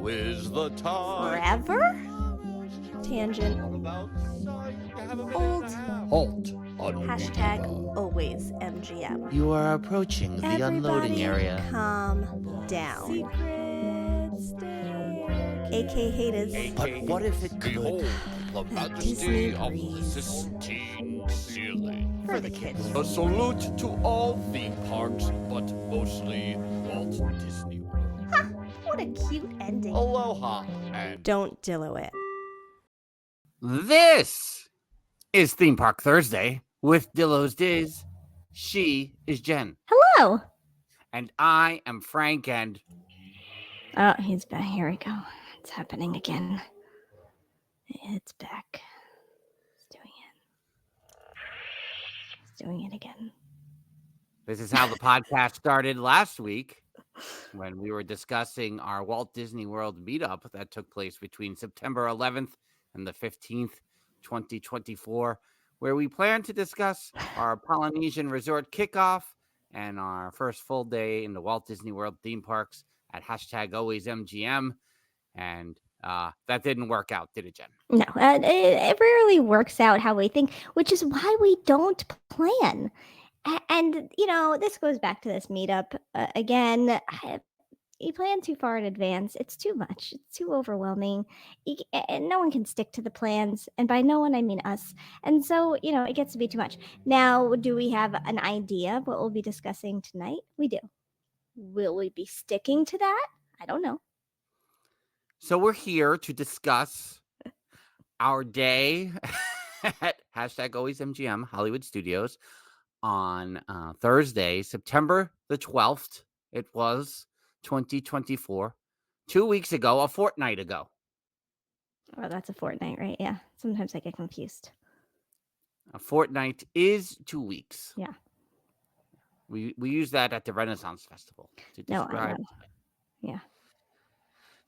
Now is the time. Forever? Tangent. Old. Halt. Hashtag always MGM. You are approaching the unloading area. Calm down. AK haters. But what if it could? Behold, the majesty of the Sistine Ceiling. For the kids. A salute to all theme parks, but mostly Walt Disney World. Ha! What a cute ending. Aloha and Don't Dillo it. This is Theme Park Thursday with Dillo's Diz. She is Jen. Hello. And I am Frank, and... Oh, he's back. Here we go. It's happening again. It's back. It's doing it again. This is how the podcast started last week when we were discussing our Walt Disney World meetup that took place between September 11th and the 15th, 2024, where we plan to discuss our Polynesian resort kickoff and our first full day in the Walt Disney World theme parks at hashtag always MGM. And that didn't work out, did it, Jen? No, it rarely works out how we think, which is why we don't plan. And, you know, this goes back to this meetup. Again, you plan too far in advance. It's too much. It's too overwhelming. And no one can stick to the plans. And by no one, I mean us. And so, you know, it gets to be too much. Now, do we have an idea of what we'll be discussing tonight? We do. Will we be sticking to that? I don't know. So we're here to discuss our day at hashtag always MGM Hollywood Studios on Thursday, September the 12th. It was 2024, 2 weeks ago, a fortnight ago. Oh, that's a fortnight, right? Yeah. Sometimes I get confused. A fortnight is 2 weeks. Yeah. We use that at the Renaissance Festival to describe. No, I know. Yeah.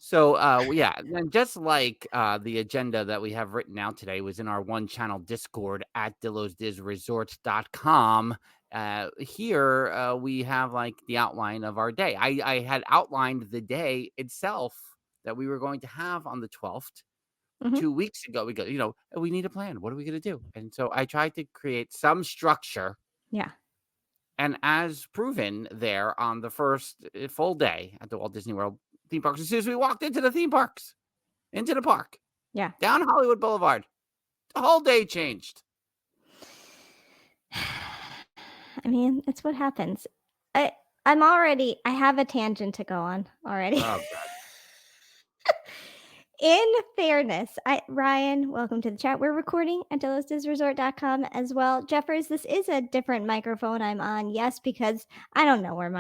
So, yeah, and just like the agenda that we have written out today was in our one-channel Discord at DillosDizResorts.com. Here we have like the outline of our day. I had outlined the day itself that we were going to have on the 12th. 2 weeks ago. We go, you know, we need a plan. What are we going to do? And so I tried to create some structure. Yeah. And as proven there on the first full day at the Walt Disney World theme parks, as soon as we walked into the theme parks, into the park, yeah, down Hollywood Boulevard, the whole day changed. I mean, it's what happens. I have a tangent to go on already. Oh, God. In fairness, Ryan, welcome to the chat. We're recording at DillosDizResort.com as well. Jeffers, this is a different microphone I'm on. Yes, because I don't know where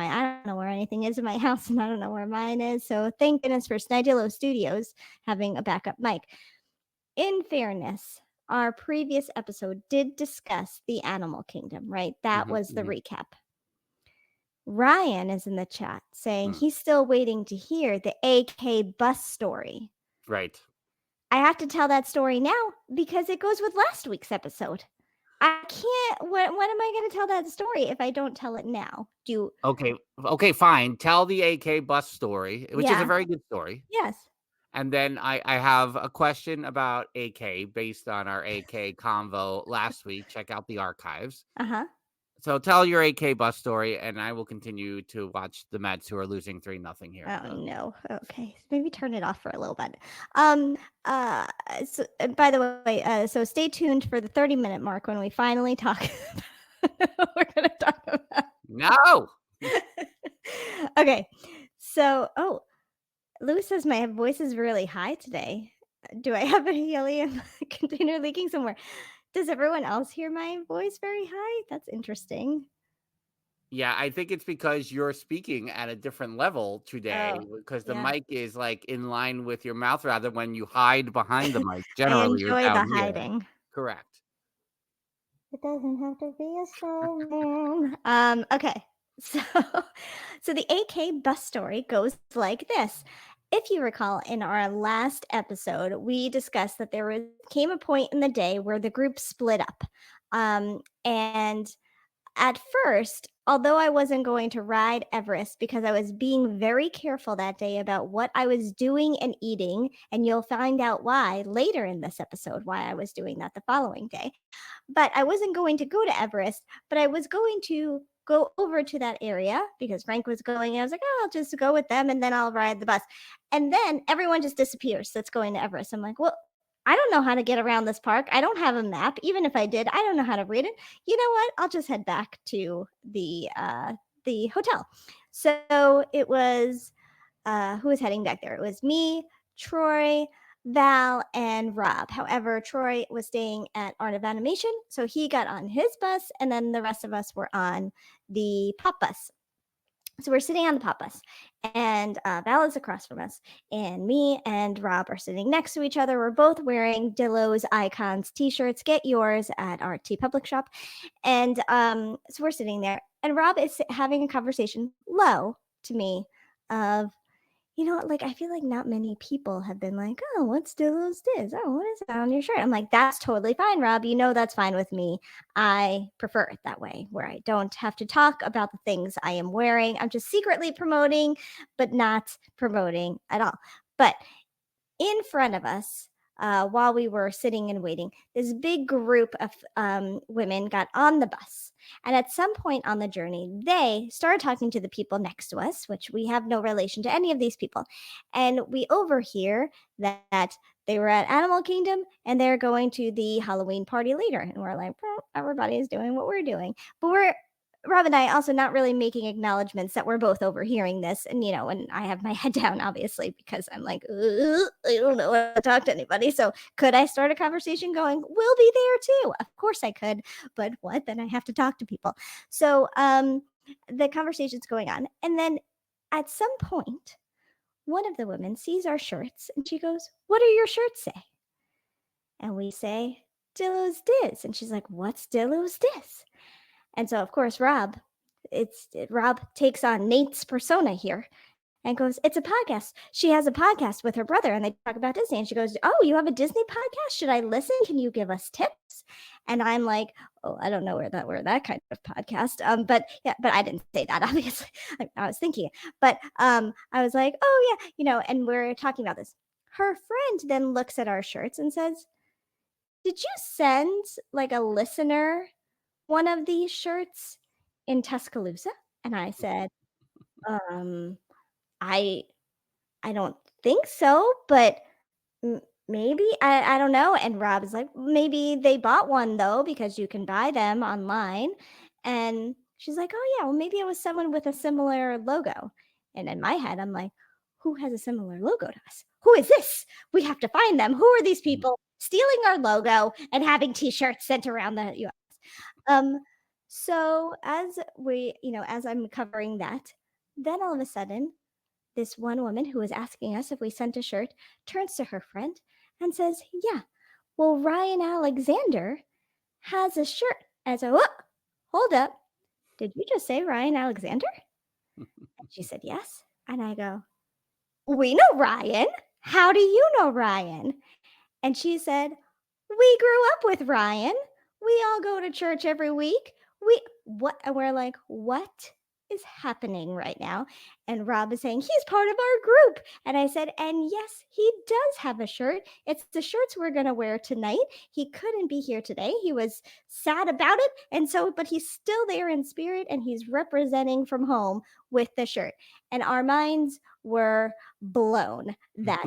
anything is in my house, and I don't know where mine is. So thank goodness for Snidillo Studios having a backup mic. In fairness, our previous episode did discuss the animal kingdom, right? That was the recap. Ryan is in the chat saying he's still waiting to hear the AK bus story. Right. I have to tell that story now because it goes with last week's episode. I can't. When am I going to tell that story if I don't tell it now? Okay, fine. Tell the AK bus story, which is a very good story. Yes. And then I have a question about AK based on our AK convo last week. Check out the archives. Uh-huh. So tell your AK bus story, and I will continue to watch the Mets, who are losing 3-0 here. Oh no. Okay, maybe turn it off for a little bit. So, by the way, so stay tuned for the 30-minute mark when we finally talk. We're gonna talk about. No. Okay. So, Lou says my voice is really high today. Do I have a helium container leaking somewhere? Does everyone else hear my voice very high? That's interesting. Yeah, I think it's because you're speaking at a different level today because the mic is like in line with your mouth rather when you hide behind the mic. Generally, I enjoy the hiding. Correct. It doesn't have to be a snowman. Okay. So the AK bus story goes like this. If you recall, in our last episode, we discussed that came a point in the day where the group split up. And at first, although I wasn't going to ride Everest because I was being very careful that day about what I was doing and eating, and you'll find out why later in this episode, why I was doing that the following day. But I wasn't going to go to Everest, but I was going to go over to that area because Frank was going. And I was like, oh, I'll just go with them and then I'll ride the bus. And then everyone just disappears that's going to Everest. I'm like, well, I don't know how to get around this park. I don't have a map. Even if I did, I don't know how to read it. You know what? I'll just head back to the hotel. So it was who was heading back there? It was me, Troy, Val, and Rob. However, Troy was staying at Art of Animation, so he got on his bus, and then the rest of us were on the pop bus. So we're sitting on the pop bus, and Val is across from us, and me and Rob are sitting next to each other. We're both wearing Dillo's Icons t-shirts. Get yours at our TeePublic shop. And so we're sitting there, and Rob is having a conversation low to me of, like, I feel like not many people have been like, oh, what's Dillo's this? Oh, what is that on your shirt? I'm like, that's totally fine, Rob. That's fine with me. I prefer it that way, where I don't have to talk about the things I am wearing. I'm just secretly promoting, but not promoting at all. But in front of us, while we were sitting and waiting, this big group of women got on the bus. And at some point on the journey, they started talking to the people next to us, which we have no relation to any of these people. And we overhear that they were at Animal Kingdom and they're going to the Halloween party later. And we're like, well, everybody is doing what we're doing. But Rob and I also not really making acknowledgments that we're both overhearing this. And, and I have my head down, obviously, because I'm like, I don't know how to talk to anybody. So could I start a conversation going, we'll be there too? Of course I could. But what? Then I have to talk to people. So the conversation's going on. And then at some point, one of the women sees our shirts and she goes, what do your shirts say? And we say, Dillo's Diz. And she's like, what's Dillo's Diz? And so, of course, Rob takes on Nate's persona here and goes, it's a podcast. She has a podcast with her brother and they talk about Disney. And she goes, oh, you have a Disney podcast? Should I listen? Can you give us tips? And I'm like, oh, I don't know where that kind of podcast. But I didn't say that, obviously. I was thinking it. But I was like, oh, yeah, and we're talking about this. Her friend then looks at our shirts and says, did you send like a listener one of these shirts in Tuscaloosa? And I said, I don't think so, but maybe, I don't know. And Rob is like, maybe they bought one though, because you can buy them online. And she's like, oh yeah, well maybe it was someone with a similar logo. And in my head, I'm like, who has a similar logo to us? Who is this? We have to find them. Who are these people stealing our logo and having t-shirts sent around the US? So as I'm covering that, then all of a sudden, this one woman who was asking us if we sent a shirt turns to her friend and says, yeah, well, Ryan Alexander has a shirt. And I said, whoa, hold up. Did you just say Ryan Alexander? And she said, yes. And I go, we know Ryan. How do you know Ryan? And she said, we grew up with Ryan. We all go to church every week. And we're like, what is happening right now? And Rob is saying, he's part of our group. And I said, and yes, he does have a shirt. It's the shirts we're going to wear tonight. He couldn't be here today. He was sad about it. And so, but he's still there in spirit and he's representing from home with the shirt. And our minds were blown that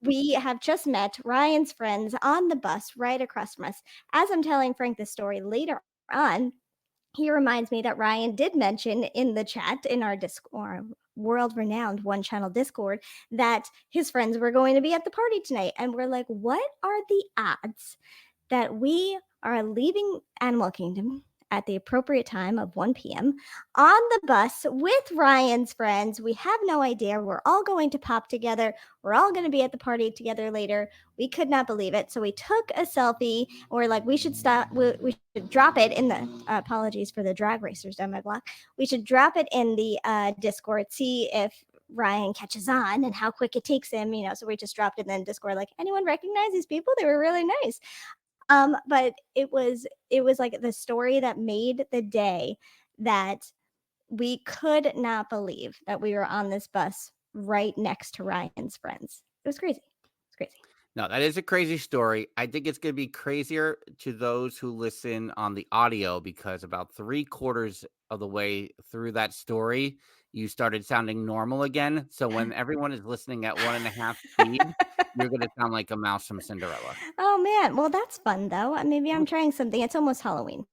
we have just met Ryan's friends on the bus right across from us. As I'm telling Frank this story later on, he reminds me that Ryan did mention in the chat in our Discord, world-renowned one-channel Discord, that his friends were going to be at the party tonight. And we're like, what are the odds that we are leaving Animal Kingdom at the appropriate time of 1 p.m. on the bus with Ryan's friends? We have no idea. We're all going to pop together. We're all going to be at the party together later. We could not believe it. So we took a selfie. We're like, we should stop. We should drop it in the, apologies for the drag racers down my block. We should drop it in the Discord, see if Ryan catches on and how quick it takes him, So we just dropped it in Discord, like, anyone recognize these people? They were really nice. But it was like the story that made the day that we could not believe that we were on this bus right next to Ryan's friends. It was crazy. It's crazy. No, that is a crazy story. I think it's going to be crazier to those who listen on the audio because about 3/4 of the way through that story, you started sounding normal again. So when everyone is listening at 1.5 speed, you're going to sound like a mouse from Cinderella. Oh man, well that's fun though. Maybe I'm trying something. It's almost Halloween.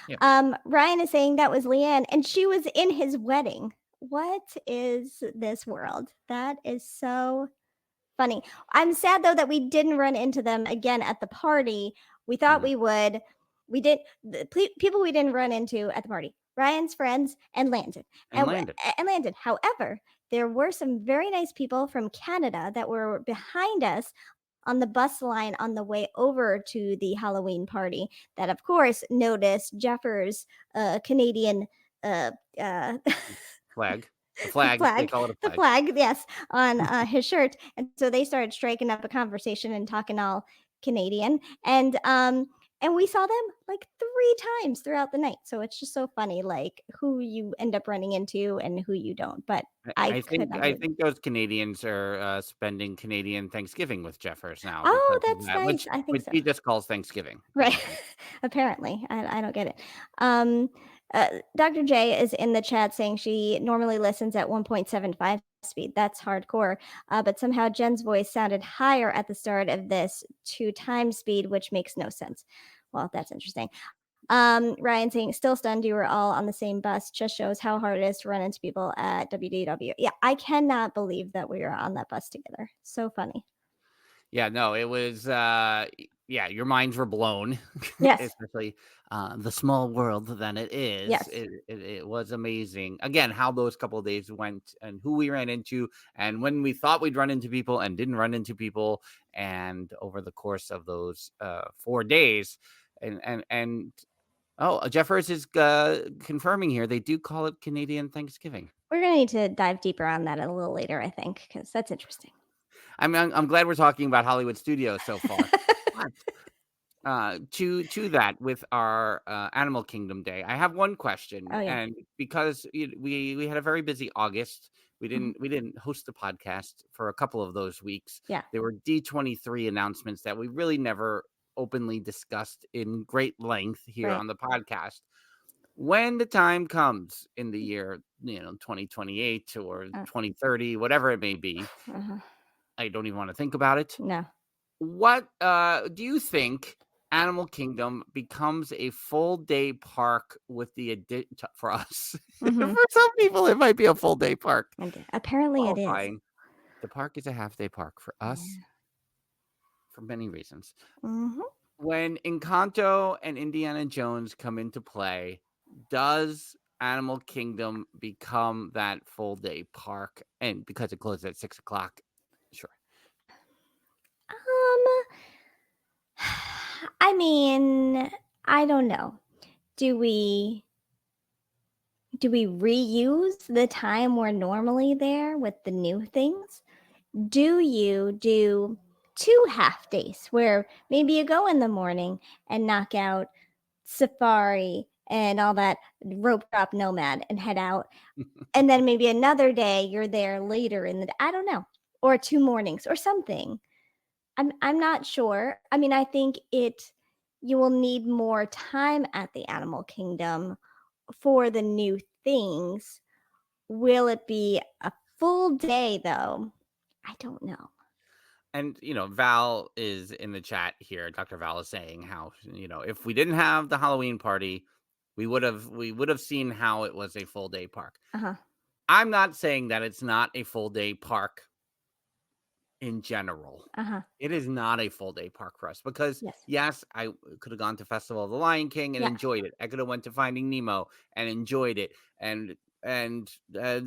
Yeah. Ryan is saying that was Leanne, and she was in his wedding. What is this world? That is so funny. I'm sad though that we didn't run into them again at the party. We thought we would. We did. The people we didn't run into at the party: Ryan's friends and Landon. And Landon. And Landon. However, there were some very nice people from Canada that were behind us on the bus line on the way over to the Halloween party that, of course, noticed Jeffers' Canadian Flag. The flag. They call it a flag. The flag, yes, on his shirt. And so they started striking up a conversation and talking all Canadian. And we saw them like 3 times throughout the night. So it's just so funny, like who you end up running into and who you don't. But I think those Canadians are spending Canadian Thanksgiving with Jeffers now. Oh, that's nice. I think which so. he just calls Thanksgiving. Right. Apparently. I don't get it. Dr. J is in the chat saying she normally listens at 1.75 speed. That's hardcore. But somehow Jen's voice sounded higher at the start of this 2 times speed, which makes no sense. Well, that's interesting. Ryan saying, still stunned you were all on the same bus. Just shows how hard it is to run into people at WDW. Yeah, I cannot believe that we were on that bus together. So funny. Yeah, no, it was, your minds were blown. Yes. Especially the small world that it is. Yes. It was amazing. Again, how those couple of days went and who we ran into and when we thought we'd run into people and didn't run into people. And over the course of those 4 days and Jeffers is confirming here. They do call it Canadian Thanksgiving. We're going to need to dive deeper on that a little later, I think, because that's interesting. I mean, I'm glad we're talking about Hollywood Studios so far. To that, with our Animal Kingdom Day, I have one question, and because we had a very busy August, we didn't host the podcast for a couple of those weeks. Yeah, there were D23 announcements that we really never openly discussed in great length here on the podcast. When the time comes in the year, 2028 or 2030, whatever it may be. I don't even want to think about it. No. What do you think Animal Kingdom becomes a full day park with the for us? For some people, it might be a full day park. Apparently, it is. The park is a half day park for us for many reasons. When Encanto and Indiana Jones come into play, does Animal Kingdom become that full day park? And because it closes at 6:00. Sure. I mean, I don't know. Do we reuse the time we're normally there with the new things? Do you do 2 half days where maybe you go in the morning and knock out Safari and all that rope drop nomad and head out, and then maybe another day you're there later in the day? I don't know. Or 2 mornings or something. I'm not sure. I mean, I think you will need more time at the Animal Kingdom for the new things. Will it be a full day though? I don't know. And Val is in the chat here. Dr. Val is saying how if we didn't have the Halloween party, we would have seen how it was a full day park. I'm not saying that it's not a full day park in general. It is not a full day park for us because yes, I could have gone to Festival of the Lion King and enjoyed it. I could have went to Finding Nemo and enjoyed it and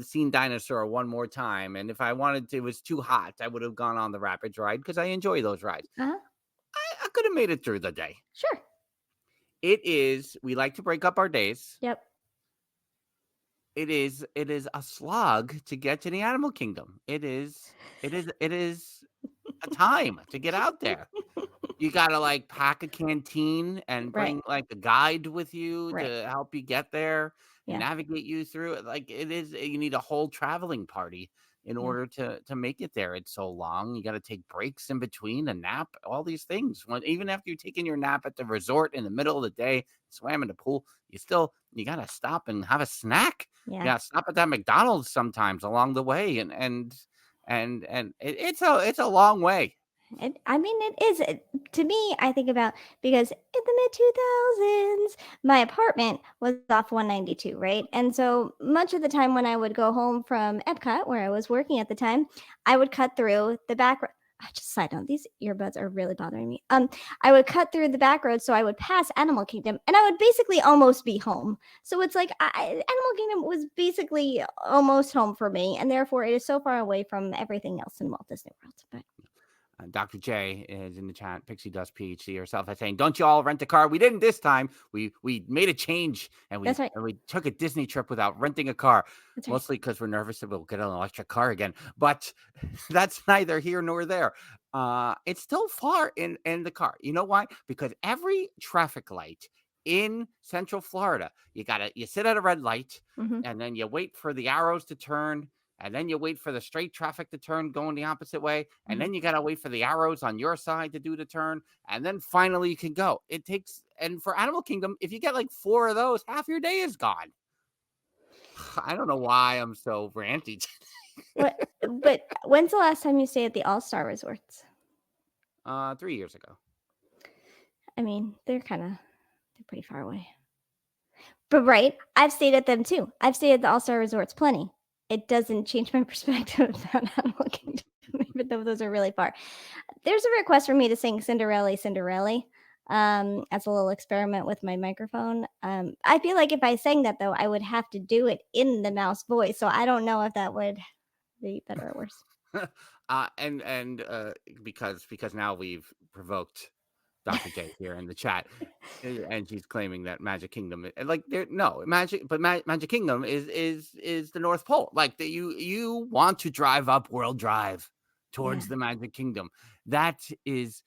seen Dinosaur one more time. And if I wanted to, it was too hot, I would have gone on the Rapids ride because I enjoy those rides. I could have made it through the day. Sure. We like to break up our days. Yep. It is a slog to get to the Animal Kingdom. It is a time to get out there. You gotta like pack a canteen and Right. bring like a guide with you Right. to help you get there and Yeah. navigate you through it. Like it is, you need a whole traveling party in Yeah. order to make it there. It's so long. You got to take breaks in between, a nap, all these things. Even after you're taking your nap at the resort in the middle of the day, swam in the pool, you gotta stop and have a snack. You Yeah. gotta stop at that McDonald's sometimes along the way, it's a long way. I mean, it is. To me, I think about, because in the mid 2000s, my apartment was off 192, right? And so much of the time when I would go home from Epcot, where I was working at the time, I would cut through the back. Just side note, these earbuds are really bothering me. I would cut through the back road, so I would pass Animal Kingdom, and I would basically almost be home. So it's like Animal Kingdom was basically almost home for me, and therefore it is so far away from everything else in Walt Disney World. But Dr. J is in the chat. PixieDustPhD herself is saying, "Don't you all rent a car?" We didn't this time. We made a change and That's right. we took a Disney trip without renting a car. That's right. Mostly because we're nervous that we'll get an electric car again. But that's neither here nor there. It's still far in the car. You know why? Because every traffic light in Central Florida, you sit at a red light, Mhm. and then you wait for the arrows to turn. And then you wait for the straight traffic to turn going the opposite way. And then you got to wait for the arrows on your side to do the turn. And then finally you can go. And for Animal Kingdom, if you get like 4 of those, half your day is gone. I don't know why I'm so ranty. But when's the last time you stayed at the All-Star Resorts? 3 years ago. I mean, they're pretty far away. But right, I've stayed at them too. I've stayed at the All-Star Resorts plenty. It doesn't change my perspective about Animal Kingdom, even though those are really far. There's a request for me to sing Cinderella, Cinderella, as a little experiment with my microphone. I feel like if I sang that, though, I would have to do it in the mouse voice. So I don't know if that would be better or worse. Because now we've provoked Dr. J here in the chat, and she's claiming that Magic Kingdom, Magic Kingdom is the North Pole. Like that, you want to drive up World Drive towards the Magic Kingdom. That is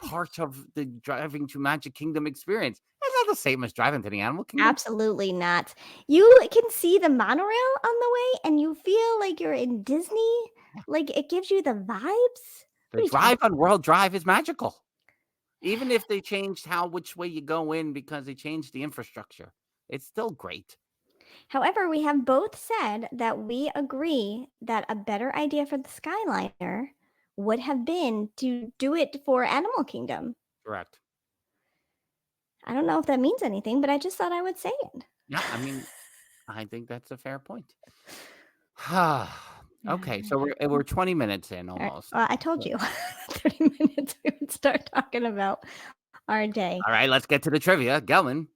part of the driving to Magic Kingdom experience. It's not the same as driving to the Animal Kingdom. Absolutely not. You can see the monorail on the way, and you feel like you're in Disney. Like it gives you the vibes. The drive on World Drive is magical. Even if they changed which way you go in because they changed the infrastructure, it's still great. However, we have both said that we agree that a better idea for the Skyliner would have been to do it for Animal Kingdom. Correct. I don't know if that means anything, but I just thought I would say it. Yeah, I mean, I think that's a fair point. Okay, so we're 20 minutes in almost. Right. Well, I told you 30 minutes we would start talking about our day. All right, let's get to the trivia. Gelman.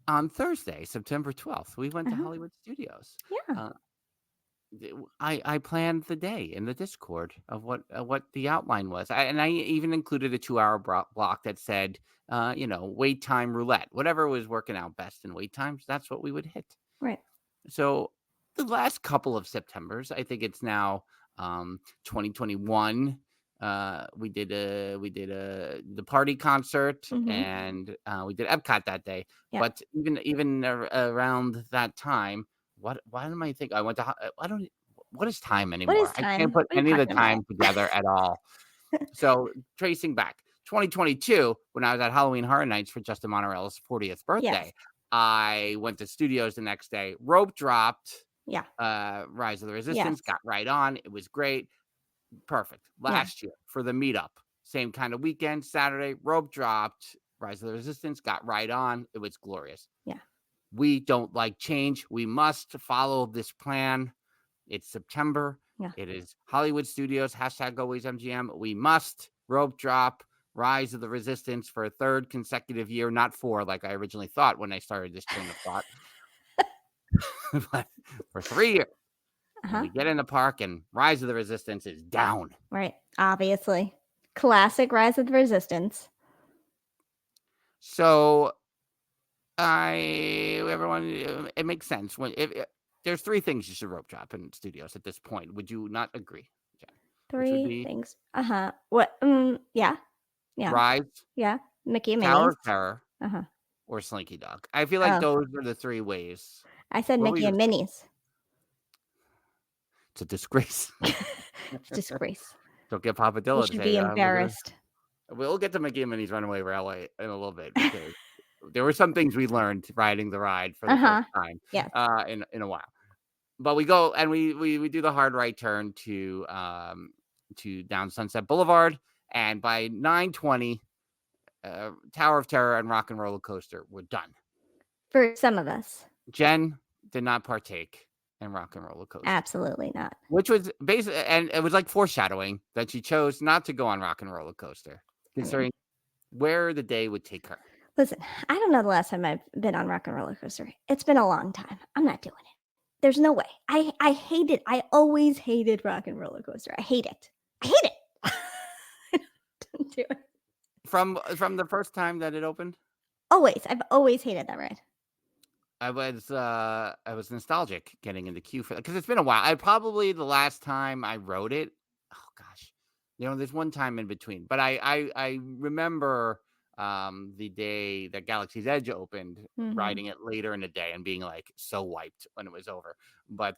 On Thursday, September 12th, we went to Hollywood Studios. Yeah. I planned the day in the Discord of what the outline was. I even included a 2-hour block that said, wait time roulette. Whatever was working out best in wait times, that's what we would hit. Right. So the last couple of Septembers, I think it's now 2021. We did the party concert, and we did Epcot that day. Yeah. But even around that time, what am I thinking? I went to what is time anymore? What is time? I can't put any of the time together at all. So tracing back 2022, when I was at Halloween Horror Nights for Justin Monorail's 40th birthday. Yes. I went to studios the next day, rope dropped, Rise of the Resistance, got right on. It was great. Perfect. Last year for the Meetup, same kind of weekend, Saturday, rope dropped, Rise of the Resistance, got right on. It was glorious. Yeah. We don't like change. We must follow this plan. It's September. Yeah. It is Hollywood Studios, #AlwaysMGM. We must rope drop Rise of the Resistance for a 3rd consecutive year, not 4 like I originally thought when I started this train of thought. But for 3 years. We get in the park and Rise of the Resistance is down. Right. Obviously. Classic Rise of the Resistance. So it makes sense. If there's 3 things you should rope drop in studios at this point. Would you not agree? which would 3 be things. What? Yeah. Yeah. rides, Yeah. Mickey and Tower Minnie's. of Terror, Uh-huh. or Slinky Dog. I feel like Oh, those are the 3 ways. I said What were Mickey you and gonna say? Minnie's. It's a disgrace. It's a disgrace. Don't get Papa You Dillo to should say, be we're gonna. embarrassed. We'll get to Mickey and Minnie's Runaway Railway in a little bit because there were some things we learned riding the ride for the first time Yes. in a while. But we go and we do the hard right turn to down Sunset Boulevard, and by 9:20, Tower of Terror and Rock and Roller Coaster were done. For some of us. Jen did not partake in Rock and Roller Coaster. Absolutely not. Which was basically, and it was like foreshadowing that she chose not to go on Rock and Roller Coaster, considering where the day would take her. Listen, I don't know the last time I've been on Rock and Roller Coaster. It's been a long time. I'm not doing it. There's no way. I hate it. I always hated Rock and Roller Coaster. I hate it. I hate it. Don't do it. From the first time that it opened, Always. I've always hated that ride. I was nostalgic getting in the queue for that because it's been a while. I probably the last time I rode it, oh gosh, there's one time in between, but I remember the day that Galaxy's Edge opened, riding it later in the day and being like so wiped when it was over. But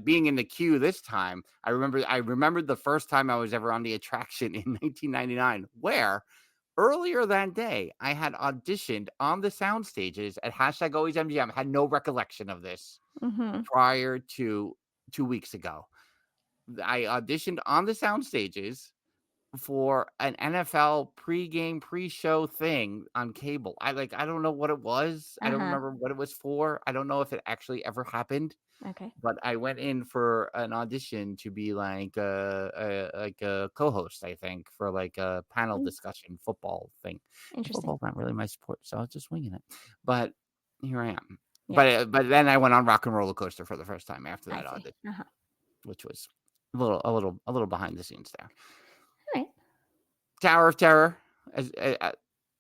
being in the queue this time, I remembered the first time I was ever on the attraction in 1999, where earlier that day I had auditioned on the sound stages at #AlwaysMGM. Had no recollection of this prior to 2 weeks ago. I auditioned on the sound stages for an NFL pre-show thing on cable. I don't know what it was. I don't remember what it was for. I don't know if it actually ever happened. Okay. But I went in for an audition to be like a co-host, I think, for like a panel discussion football thing. Interesting. Football's not really my sport, so I was just winging it. But here I am. Yeah. But then I went on Rock and Roller Coaster for the first time after that I see. audition, which was a little behind the scenes there. All right. Tower of Terror.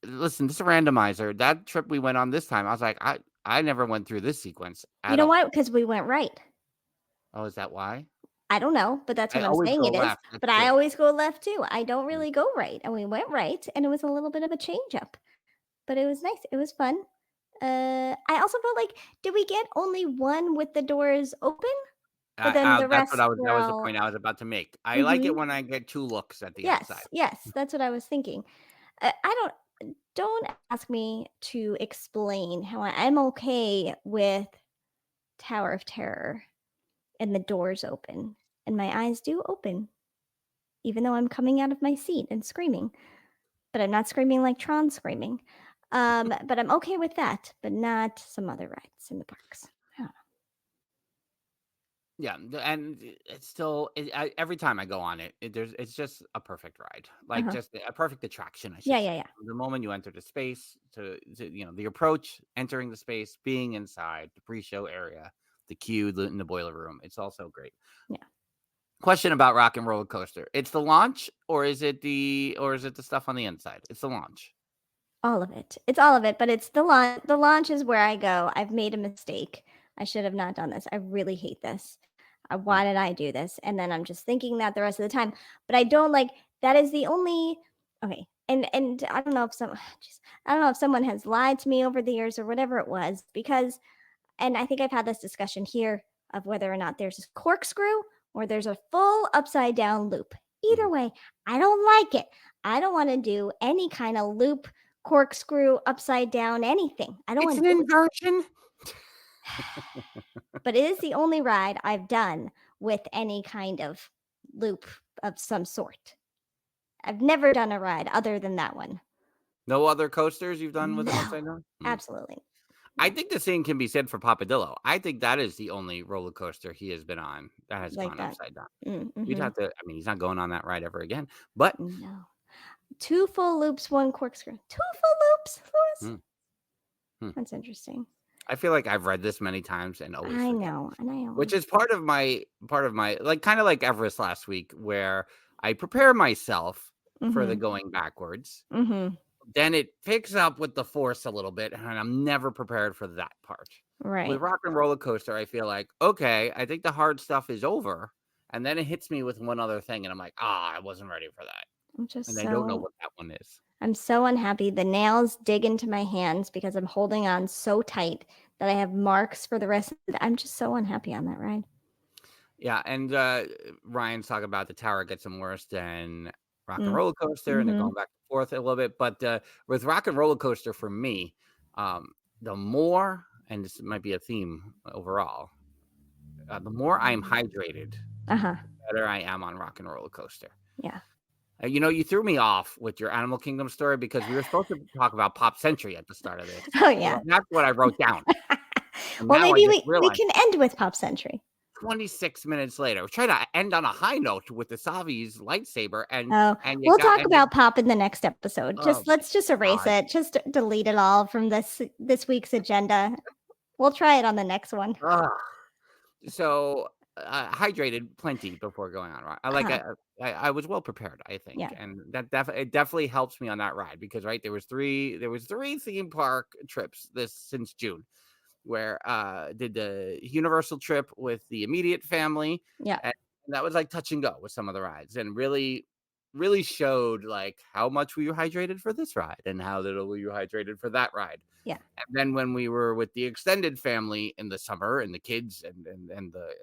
Listen, this is a randomizer. That trip we went on this time, I was like, I never went through this sequence. You know why? Because we went right. Oh, is that why? I don't know, but that's what I'm always saying go it is. left. That's But I true. always go left too. I don't really go right. And we went right, and it was a little bit of a change up. But it was nice. It was fun. I also felt like, did we get only one with the doors open? But then the That's rest that was were the all... point I was about to make. I like it when I get 2 looks at the outside. Yes, that's what I was thinking. Don't ask me to explain how I'm okay with Tower of Terror and the doors open, and my eyes do open, even though I'm coming out of my seat and screaming. But I'm not screaming like Tron screaming. But I'm okay with that, but not some other rides in the parks. I don't know. Yeah, and it's still every time I go on it, it's just a perfect ride, like just a perfect attraction. I should say. Yeah. The moment you enter the space, to the approach, entering the space, being inside the pre-show area, the queue in the boiler room, it's also great. Yeah. Question about Rock and Roller Coaster: it's the launch, or is it the stuff on the inside? It's the launch. All of it. It's all of it, but it's the launch. The launch is where I go. I've made a mistake. I should have not done this. I really hate this. Why did I do this? And then I'm just thinking that the rest of the time. But I don't like, that is the only... Okay. And I don't know if someone has lied to me over the years or whatever it was, because, and I think I've had this discussion here of whether or not there's a corkscrew or there's a full upside down loop. Either way, I don't like it. I don't want to do any kind of loop, corkscrew, upside down, anything. I don't want It's an inversion. But it is the only ride I've done with any kind of loop of some sort. I've never done a ride other than that one. No other coasters you've done with No. an upside down? Absolutely. I think the same can be said for Papa Dillo. I think that is the only roller coaster he has been on that has Like gone that. upside down. Mm-hmm. You'd have to, he's not going on that ride ever again. But No. 2 full loops, 1 corkscrew. 2 full loops, Louis? That's interesting. I feel like I've read this many times and always I forget. know. And I always... Which is part of my like kind of like Everest last week, where I prepare myself for the going backwards. Then it picks up with the force a little bit, and I'm never prepared for that part. Right. With Rock and Roller Coaster, I feel like, okay, I think the hard stuff is over, And then it hits me with one other thing, and I'm like, I wasn't ready for that. I'm just And I don't know what that one is. I'm so unhappy. The nails dig into my hands because I'm holding on so tight that I have marks for the rest of the I'm just so unhappy on that ride. Yeah, and Ryan's talking about the tower gets them worse than Rock and Roller Coaster, and they're going back and forth a little bit. But with Rock and Roller Coaster, for me, the more, and this might be a theme overall, the more I'm hydrated, the better I am on Rock and Roller Coaster. Yeah. You threw me off with your Animal Kingdom story because we were supposed to talk about Pop Century at the start of this. Oh, yeah. That's what I wrote down. Well, maybe we can end with Pop Century. 26 minutes later, we're trying to end on a high note with the Savi's lightsaber, and we'll talk about Pop in the next episode. Let's just erase it. Just delete it all from this week's agenda. We'll try it on the next one. So hydrated plenty before going on. Right? I was well prepared, I think, and that it definitely helps me on that ride because there was three theme park trips since June. Where did the Universal trip with the immediate family. Yeah. And that was like touch and go with some of the rides and really, really showed like how much we were hydrated for this ride and how little we were hydrated for that ride. Yeah. And then when we were with the extended family in the summer and the kids and the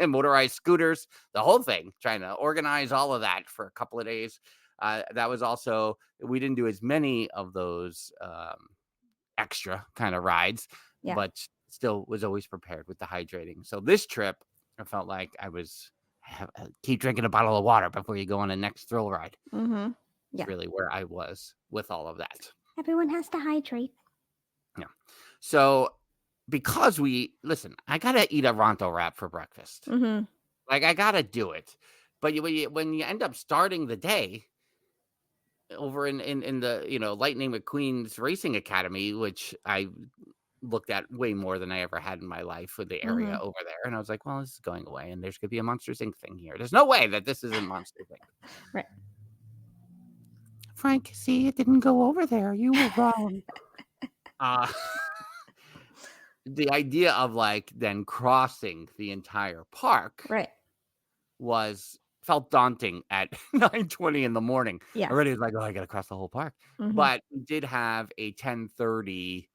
motorized scooters, the whole thing, trying to organize all of that for a couple of days. That was also, we didn't do as many of those extra kind of rides, but still was always prepared with the hydrating. So this trip, I felt like keep drinking a bottle of water before you go on the next thrill ride. Yeah. That's really where I was with all of that. Everyone has to hydrate. Yeah. So because I gotta eat a Ronto wrap for breakfast. Like I gotta do it. But when you end up starting the day over in the Lightning McQueen's Racing Academy, which I looked at way more than I ever had in my life with the area over there. And I was like, well, this is going away and there's going to be a Monsters Inc. thing here. There's no way that this isn't Monsters Inc. Right. Frank, see, it didn't go over there. You were wrong. The idea of like then crossing the entire park felt daunting at 9:20 in the morning. Yeah. Already was like, I got to cross the whole park. But we did have a 10:30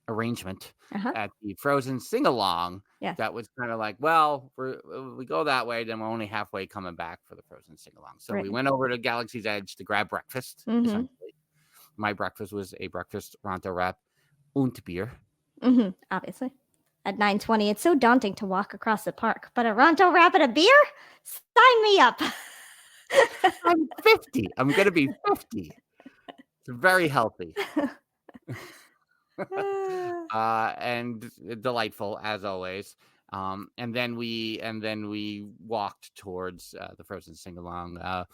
arrangement at the Frozen Singalong. Yeah. That was kind of like, well, we go that way, then we're only halfway coming back for the Frozen Singalong. So we went over to Galaxy's Edge to grab breakfast. Essentially, my breakfast was a breakfast Ronto wrap und beer. Obviously. At 9:20, it's so daunting to walk across the park, but a Ronto wrap and a beer? Sign me up. I'm 50. I'm going to be 50. It's very healthy. And delightful as always. And then we walked towards the Frozen Singalong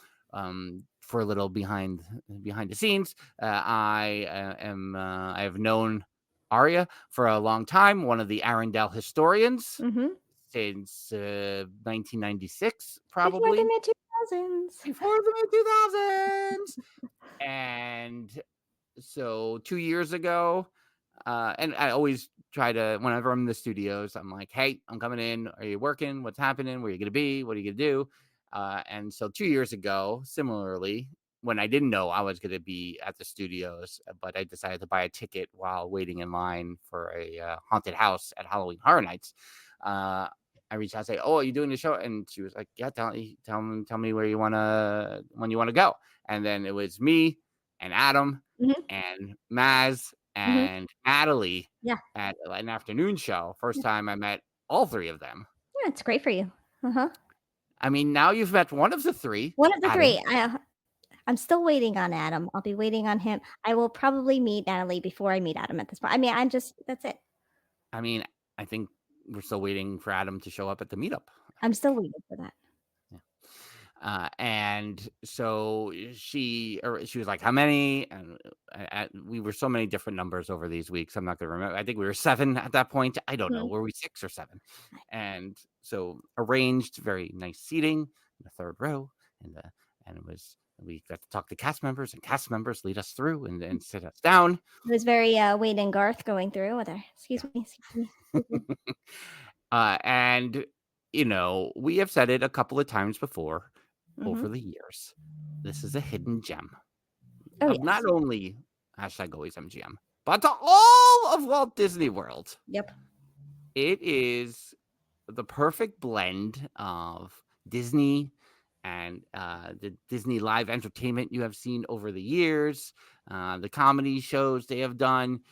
for a little behind the scenes. I have known Aria for a long time, one of the Arendelle historians since 1996, probably. Before the mid-2000s. Before the mid-2000s. And so 2 years ago, and I always try to, whenever I'm in the studios, I'm like, hey, I'm coming in. Are you working? What's happening? Where are you going to be? What are you going to do? And so 2 years ago, similarly, when I didn't know I was going to be at the studios, but I decided to buy a ticket while waiting in line for a haunted house at Halloween Horror Nights. I reached out and say, "Oh, are you doing the show?" And she was like, "Yeah, tell me where when you want to go." And then it was me and Adam and Maz and Natalie at an afternoon show. First time I met all three of them. Yeah, it's great for you. I mean, now you've met one of the three. One of the three. I'm still waiting on Adam. I'll be waiting on him. I will probably meet Natalie before I meet Adam at this point. I mean, that's it. I mean, I think we're still waiting for Adam to show up at the meetup. I'm still waiting for that. Yeah. And so she was like, how many? And we were so many different numbers over these weeks. I'm not going to remember. I think we were 7 at that point. I don't know. Were we 6 or 7? And so arranged very nice seating in the third row. And we got to talk to cast members, and cast members lead us through and sit us down. It was very Wade and Garth going through with her. Excuse me. And we have said it a couple of times before over Mhm. the years. This is a hidden gem Oh, of yes. not only #AlwaysMGM, but to all of Walt Disney World. Yep. It is the perfect blend of Disney and the Disney live entertainment you have seen over the years, the comedy shows they have done,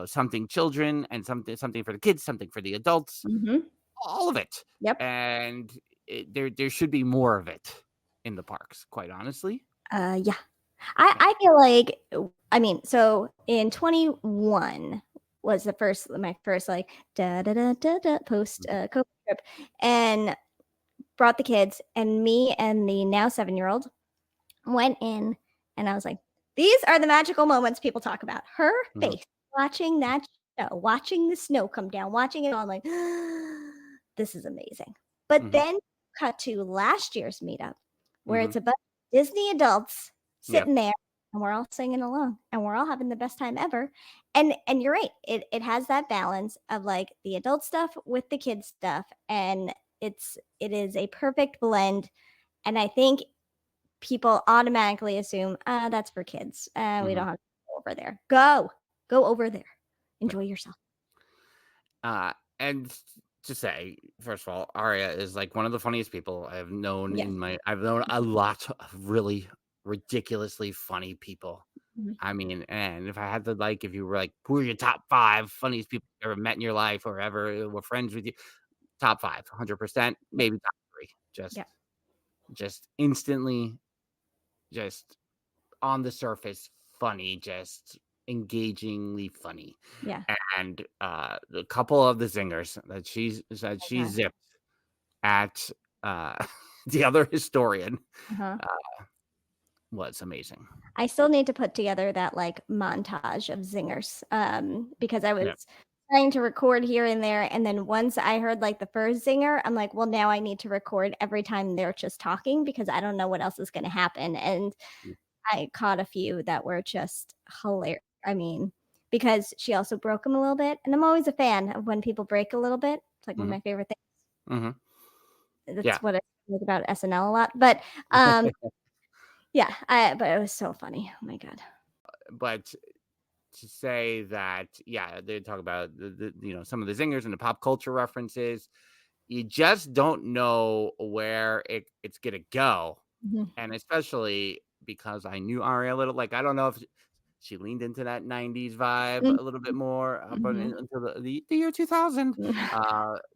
something children and something for the kids, something for the adults, Mhm. all of it. Yep. And there should be more of it in the parks, quite honestly. Yeah. I feel like, so in 21 was my first like post COVID trip, and brought the kids, and me and the now 7-year-old went in, and I was like, these are the magical moments people talk about. Her Mhm. face watching that show, watching the snow come down, watching it all, I'm like, this is amazing. But Mhm. then cut to last year's meetup, where Mhm. it's a bunch of Disney adults Yep. sitting there, and we're all singing along, and we're all having the best time ever. And you're right, it has that balance of like the adult stuff with the kids stuff, and it is a perfect blend. And I think people automatically assume, that's for kids. We Mhm. don't have to go over there. Go over there. Enjoy yourself. And to say, first of all, Aria is like one of the funniest people I've known Yes. I've known a lot of really ridiculously funny people. Mhm. I mean, and if I had to if you were like, who are your top 5 funniest people you ever met in your life or ever were friends with you? Top 5, 100%, maybe top 3. Yeah. Just instantly, just on the surface, funny, just engagingly funny. Yeah. And the couple of the zingers that she Okay. zipped at the other historian Uh-huh. was amazing. I still need to put together that like montage of zingers, because I was Yeah. trying to record here and there, and then once I heard like the first zinger, I'm like, well, now I need to record every time they're just talking because I don't know what else is going to happen. And Mm. I caught a few that were just hilarious. I mean, because she also broke them a little bit, and I'm always a fan of when people break a little bit. It's like one of my favorite things. Mhm. That's Yeah. what I like about SNL a lot. But yeah, but it was so funny. Oh my god. But to say that, yeah, they talk about some of the zingers and the pop culture references. You just don't know where it's gonna go, Mhm. and especially because I knew Aria a little. Like, I don't know if she leaned into that '90s vibe Mm, a little bit more, but mhm. until the year 2000,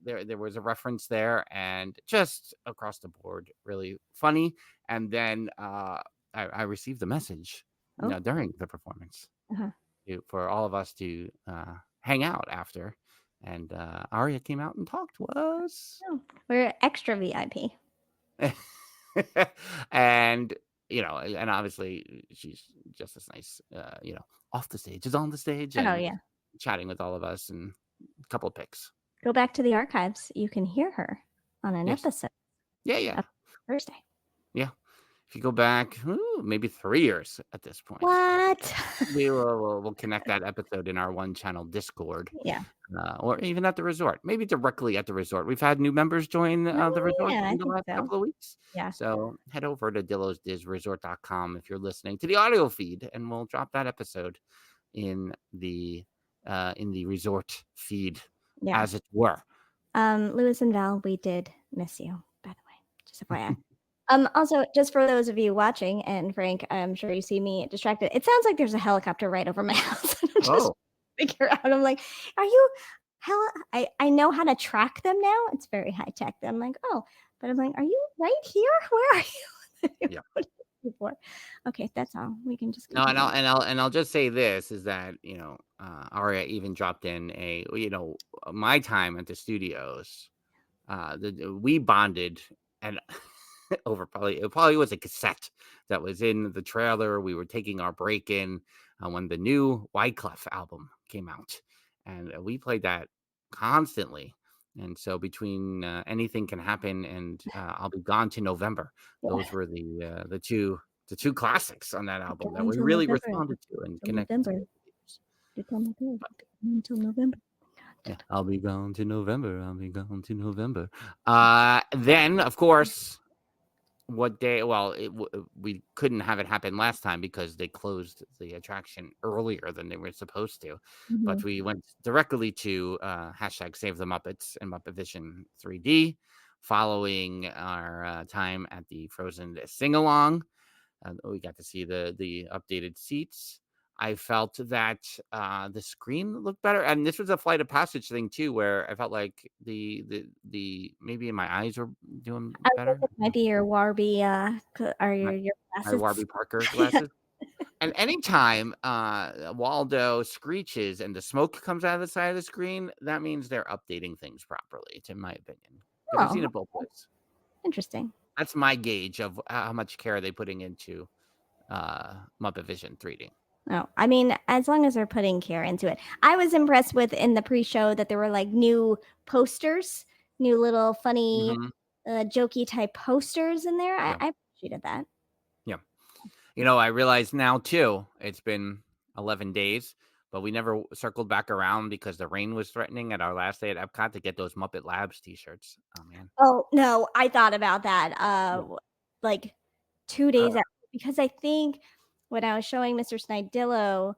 there was a reference there, and just across the board, really funny. And then I received the message, Oh, during the performance uh-huh. for all of us to hang out after, and Aria came out and talked to us. Oh, we're extra VIP. And and obviously she's just as nice, off the stage as on the stage, Oh and yeah. chatting with all of us, and a couple of pics. Go back to the archives. You can hear her on an Yes. episode Yeah. of Thursday. Yeah. If you go back, maybe 3 years at this point, What? we'll connect that episode in our one channel Discord, Yeah. or even at the resort, maybe directly at the resort. We've had new members join the resort Yeah, I in the think last so. couple of weeks. Yeah. So head over to DillosDizResort.com if you're listening to the audio feed, and we'll drop that episode in the resort feed, Yeah. as it were. Lewis and Val, we did miss you, by the way. Just FYI. Also, just for those of you watching, and Frank, I'm sure you see me distracted. It sounds like there's a helicopter right over my house. I'm just Oh, figure out. I'm like, are you I know how to track them now. It's very high tech. I'm like, oh, but I'm like, are you right here? Where are you? yeah. What are you for? Okay, that's all. We can just No, and continue. I'll just say this is that Aria even dropped in my time at the studios. We bonded, and over it probably was a cassette that was in the trailer. We were taking our break in when the new Wyclef album came out, and we played that constantly. And so between Anything Can Happen and I'll Be Gone to November, Yeah. those were the two classics on that album that we Until really November. responded to and Until connected to. November. You tell me good. Until November. Yeah, I'll be gone to November. I'll be gone to November. Then, of course, what day? Well, we couldn't have it happen last time because they closed the attraction earlier than they were supposed to. But we went directly to hashtag Save the Muppets and MuppetVision 3D, following our time at the Frozen Singalong. We got to see the updated seats. I felt that the screen looked better, and this was a Flight of Passage thing too, where I felt like the maybe my eyes were doing I better. think it might be your Warby or your My glasses. Warby Parker glasses. And anytime Waldo screeches and the smoke comes out of the side of the screen, that means they're updating things properly, to my opinion. Because I've seen it both ways. Interesting. That's my gauge of how much care they're putting into MuppetVision 3D. No, I mean, as long as they're putting care into it. I was impressed with in the pre-show that there were like new posters, new little funny, jokey type posters in there. Yeah. I appreciated that. Yeah. You know, I realize now too, it's been 11 days, but we never circled back around because the rain was threatening at our last day at Epcot to get those Muppet Labs t-shirts. Oh, man. Oh, no, I thought about that like 2 days after, because I think when I was showing Mr. Dillo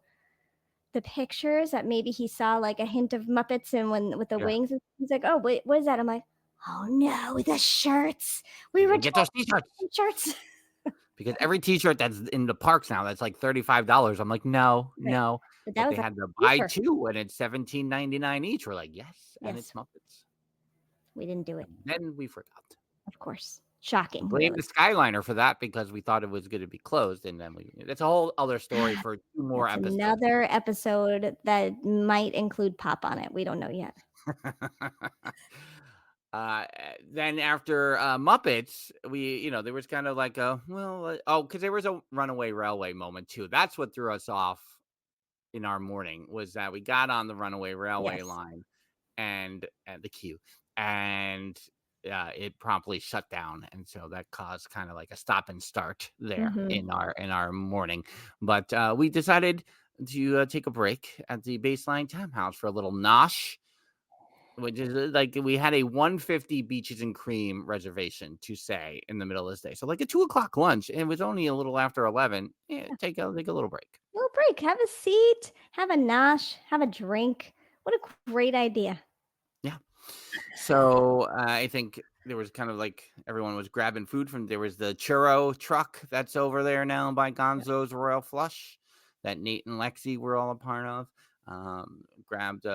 the pictures that maybe he saw like a hint of Muppets and when with the wings, and he's like, "Oh, wait, what is that?" I'm like, "Oh no, the shirts! We were get those t-shirts." Because every t-shirt that's in the parks now, that's like $35. I'm like, no. But But they had the buy two, and it's $17.99 each. We're like, yes, and it's Muppets. We didn't do it. And then we forgot. Of course. Shocking. Blame the Skyliner for that because we thought it was going to be closed, and then that's a whole other story for 2 more episodes. Another episode that might include Pop on it. We don't know yet. Then after Muppets, there was kind of like because there was a Runaway Railway moment too. That's what threw us off in our morning, was that we got on the Runaway Railway line and the queue, and it promptly shut down, and so that caused kind of like a stop and start there in our morning. But we decided to take a break at the Baseline Tap House for a little nosh, which is like we had a 150 Beaches and Cream reservation to say in the middle of this day, so like a 2:00 lunch, and it was only a little after 11. Take a little break. Have a seat, have a nosh, have a drink. What a great idea. Yeah. So I think there was kind of like everyone was grabbing food from. There was the churro truck that's over there now by Gonzo's Royal Flush that Nate and Lexi were all a part of. Grabbed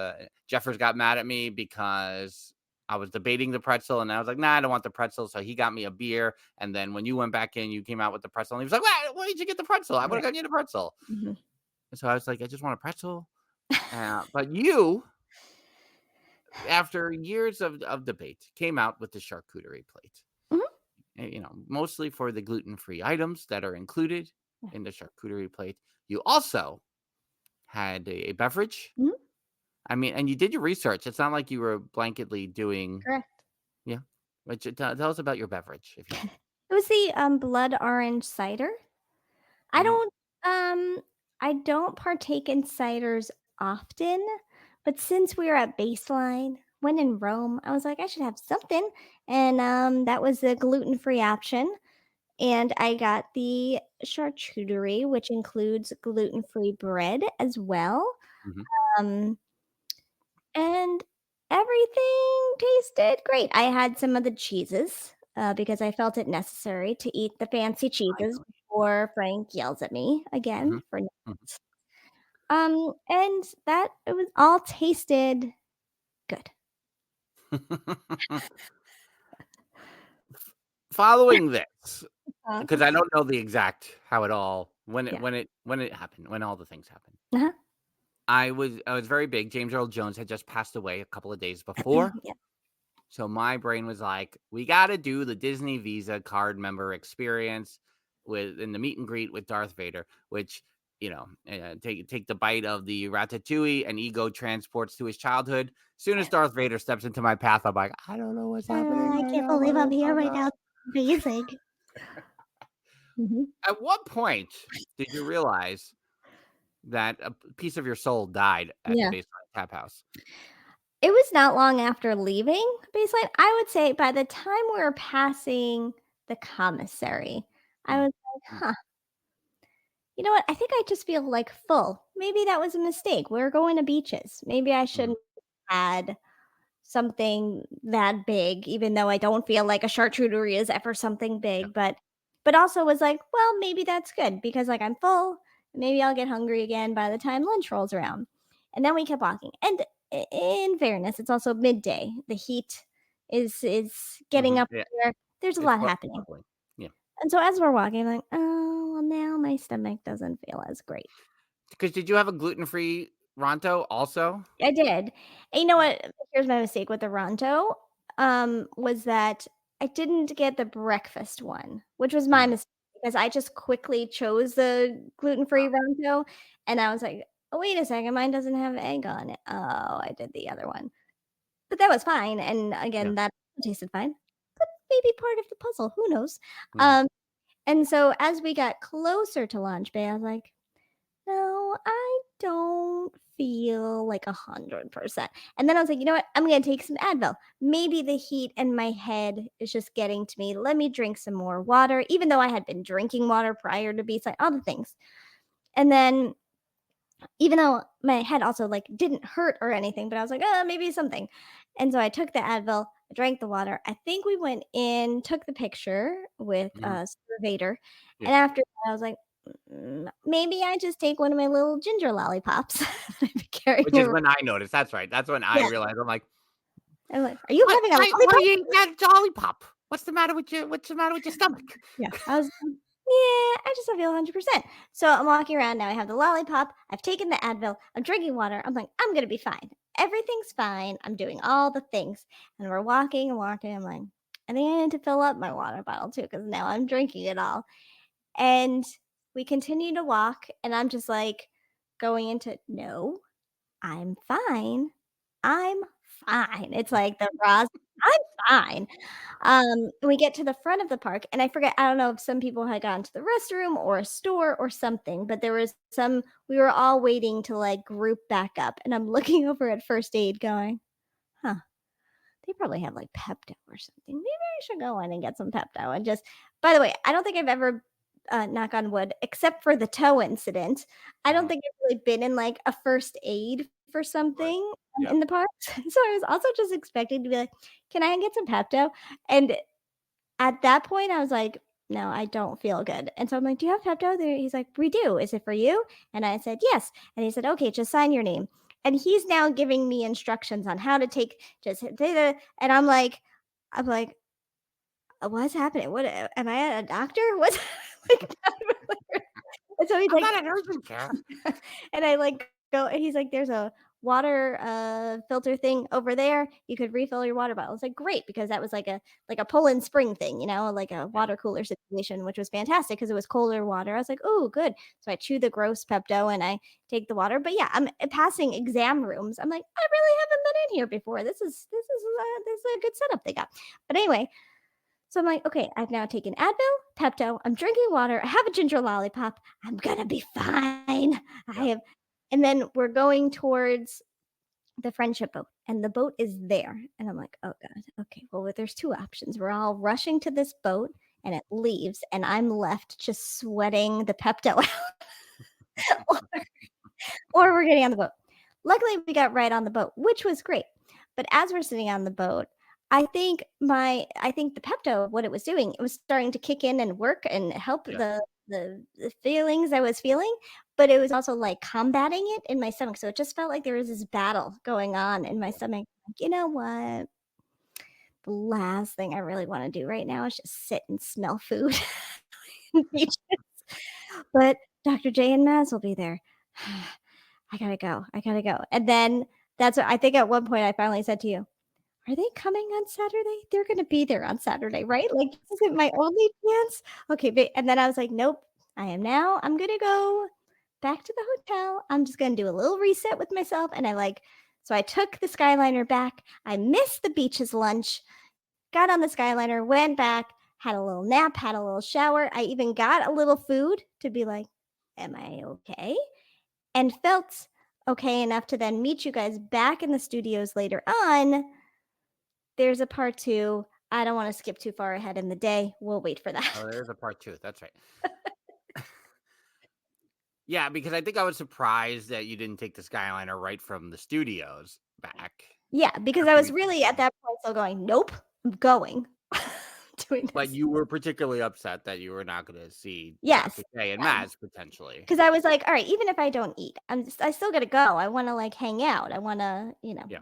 Jeffers got mad at me because I was debating the pretzel, and I was like, nah, I don't want the pretzel. So he got me a beer, and then when you went back in, you came out with the pretzel, and he was like, why did you get the pretzel? I would have gotten you the pretzel. And so I was like, I just want a pretzel. But you, after years of debate, came out with the charcuterie plate. Mostly for the gluten-free items that are included in the charcuterie plate. You also had a beverage. I mean, and you did your research. It's not like you were blanketly doing. Correct. Yeah. Which tell us about your beverage, if you want. It was the blood orange cider. I don't partake in ciders often, but since we were at Baseline, when in Rome, I was like, I should have something, and that was the gluten-free option. And I got the charcuterie, which includes gluten-free bread as well. And everything tasted great. I had some of the cheeses because I felt it necessary to eat the fancy cheeses before Frank yells at me again for nuts. And that it was all tasted good. Following this, because I don't know the exact how it all when it happened, when all the things happened. I was very big. James Earl Jones had just passed away a couple of days before. So my brain was like, we got to do the Disney Visa card member experience in the meet and greet with Darth Vader, which, take the bite of the ratatouille and ego transports to his childhood. As soon as Darth Vader steps into my path, I'm like, I don't know what's happening. I can't believe I'm here right now. Amazing. At what point did you realize that a piece of your soul died at the Baseline Tap House? It was not long after leaving baseline. I would say by the time we were passing the commissary, I was like, huh, you know what? I think I just feel like full. Maybe that was a mistake. We're going to beaches. Maybe I shouldn't have had something that big, even though I don't feel like a charcuterie is ever something big. But also was like, well, maybe that's good because like I'm full. Maybe I'll get hungry again by the time lunch rolls around. And then we kept walking. And in fairness, it's also midday. The heat is getting up Yeah. there. There's a It's lot quite happening. lovely. Yeah. And so as we're walking, I'm like, oh, well, now my stomach doesn't feel as great. Because did you have a gluten-free Ronto also? I did. And you know what? Here's my mistake with the Ronto. Was that I didn't get the breakfast one, which was my mistake because I just quickly chose the gluten-free Ronto, and I was like, "Oh, wait a second, mine doesn't have egg on it." Oh, I did the other one, but that was fine. And again, that tasted fine. But maybe part of the puzzle. Who knows? Yeah. And so as we got closer to launch bay, I was like, no, I don't feel like 100%. And then I was like, you know what? I'm going to take some Advil. Maybe the heat in my head is just getting to me. Let me drink some more water, even though I had been drinking water prior to beats, like all the things. And then even though my head also like didn't hurt or anything, but I was like, oh, maybe something. And so I took the Advil, I drank the water. I think we went in, took the picture with Sir Vader. Yeah. And after that, I was like, maybe I just take one of my little ginger lollipops. Which is when I noticed. That's right. That's when I realized. I'm like, are you having a why lollipop? are you eating that lollipop? What's the matter with your stomach? Yeah. I was I just don't feel 100%. So I'm walking around now. I have the lollipop. I've taken the Advil. I'm drinking water. I'm like, I'm going to be fine. Everything's fine. I'm doing all the things. And we're walking and walking. I'm like, I think I need to fill up my water bottle too because now I'm drinking it all. And we continue to walk. And I'm just like going into, no, I'm fine. I'm fine. It's like the Roz, I'm fine. We get to the front of the park, and I forget, I don't know if some people had gone to the restroom or a store or something, but there was we were all waiting to like group back up. And I'm looking over at first aid going, huh, they probably have like Pepto or something. Maybe I should go in and get some Pepto. And just, by the way, I don't think I've ever, knock on wood, except for the toe incident, I don't think I've really been in like a first aid for something in the park. So I was also just expecting to be like, can I get some Pepto? And at that point, I was like, no, I don't feel good. And so I'm like, do you have Pepto? He's like, we do. Is it for you? And I said, yes. And he said, okay, just sign your name. And he's now giving me instructions on how to take, just and I'm like, what's happening? What am I a doctor? What's like, and so he's I'm like, not an urgent care. and I like go, and he's like, there's a water filter thing over there. You could refill your water bottle. It's like great because that was like a pull-in spring thing, like a water cooler situation, which was fantastic because it was colder water. I was like, oh, good. So I chew the gross Pepto and I take the water. But yeah, I'm passing exam rooms. I'm like, I really haven't been in here before. This is a good setup they got. But anyway. So I'm like, okay, I've now taken Advil, Pepto, I'm drinking water, I have a ginger lollipop, I'm gonna be fine. And then we're going towards the friendship boat, and the boat is there. And I'm like, oh God, okay, well, there's two options. We're all rushing to this boat and it leaves, and I'm left just sweating the Pepto out. or we're getting on the boat. Luckily, we got right on the boat, which was great. But as we're sitting on the boat, I think the Pepto, what it was doing, it was starting to kick in and work and help the feelings I was feeling, but it was also like combating it in my stomach. So it just felt like there was this battle going on in my stomach. Like, you know what? The last thing I really want to do right now is just sit and smell food. But Dr. J and Maz will be there. I gotta go. And then that's what I think at one point I finally said to you, are they coming on Saturday? They're going to be there on Saturday, right? Like, is it my only chance? Okay. And then I was like, nope, I'm going to go back to the hotel. I'm just going to do a little reset with myself. And so I took the Skyliner back. I missed the beach's lunch, got on the Skyliner, went back, had a little nap, had a little shower. I even got a little food to be like, am I okay? And felt okay enough to then meet you guys back in the studios later on, there's a part 2. I don't want to skip too far ahead in the day. We'll wait for that. Oh, there's a part 2. That's right. Yeah, because I think I was surprised that you didn't take the Skyliner right from the studios back. Yeah, because I was really at that point still going, nope, I'm going. Doing But this. you were particularly upset that you were not going to see Yes, Dr. J and yeah. Maz potentially. Because I was like, all right, even if I don't eat, I still got to go. I want to like hang out. I want to, Yeah.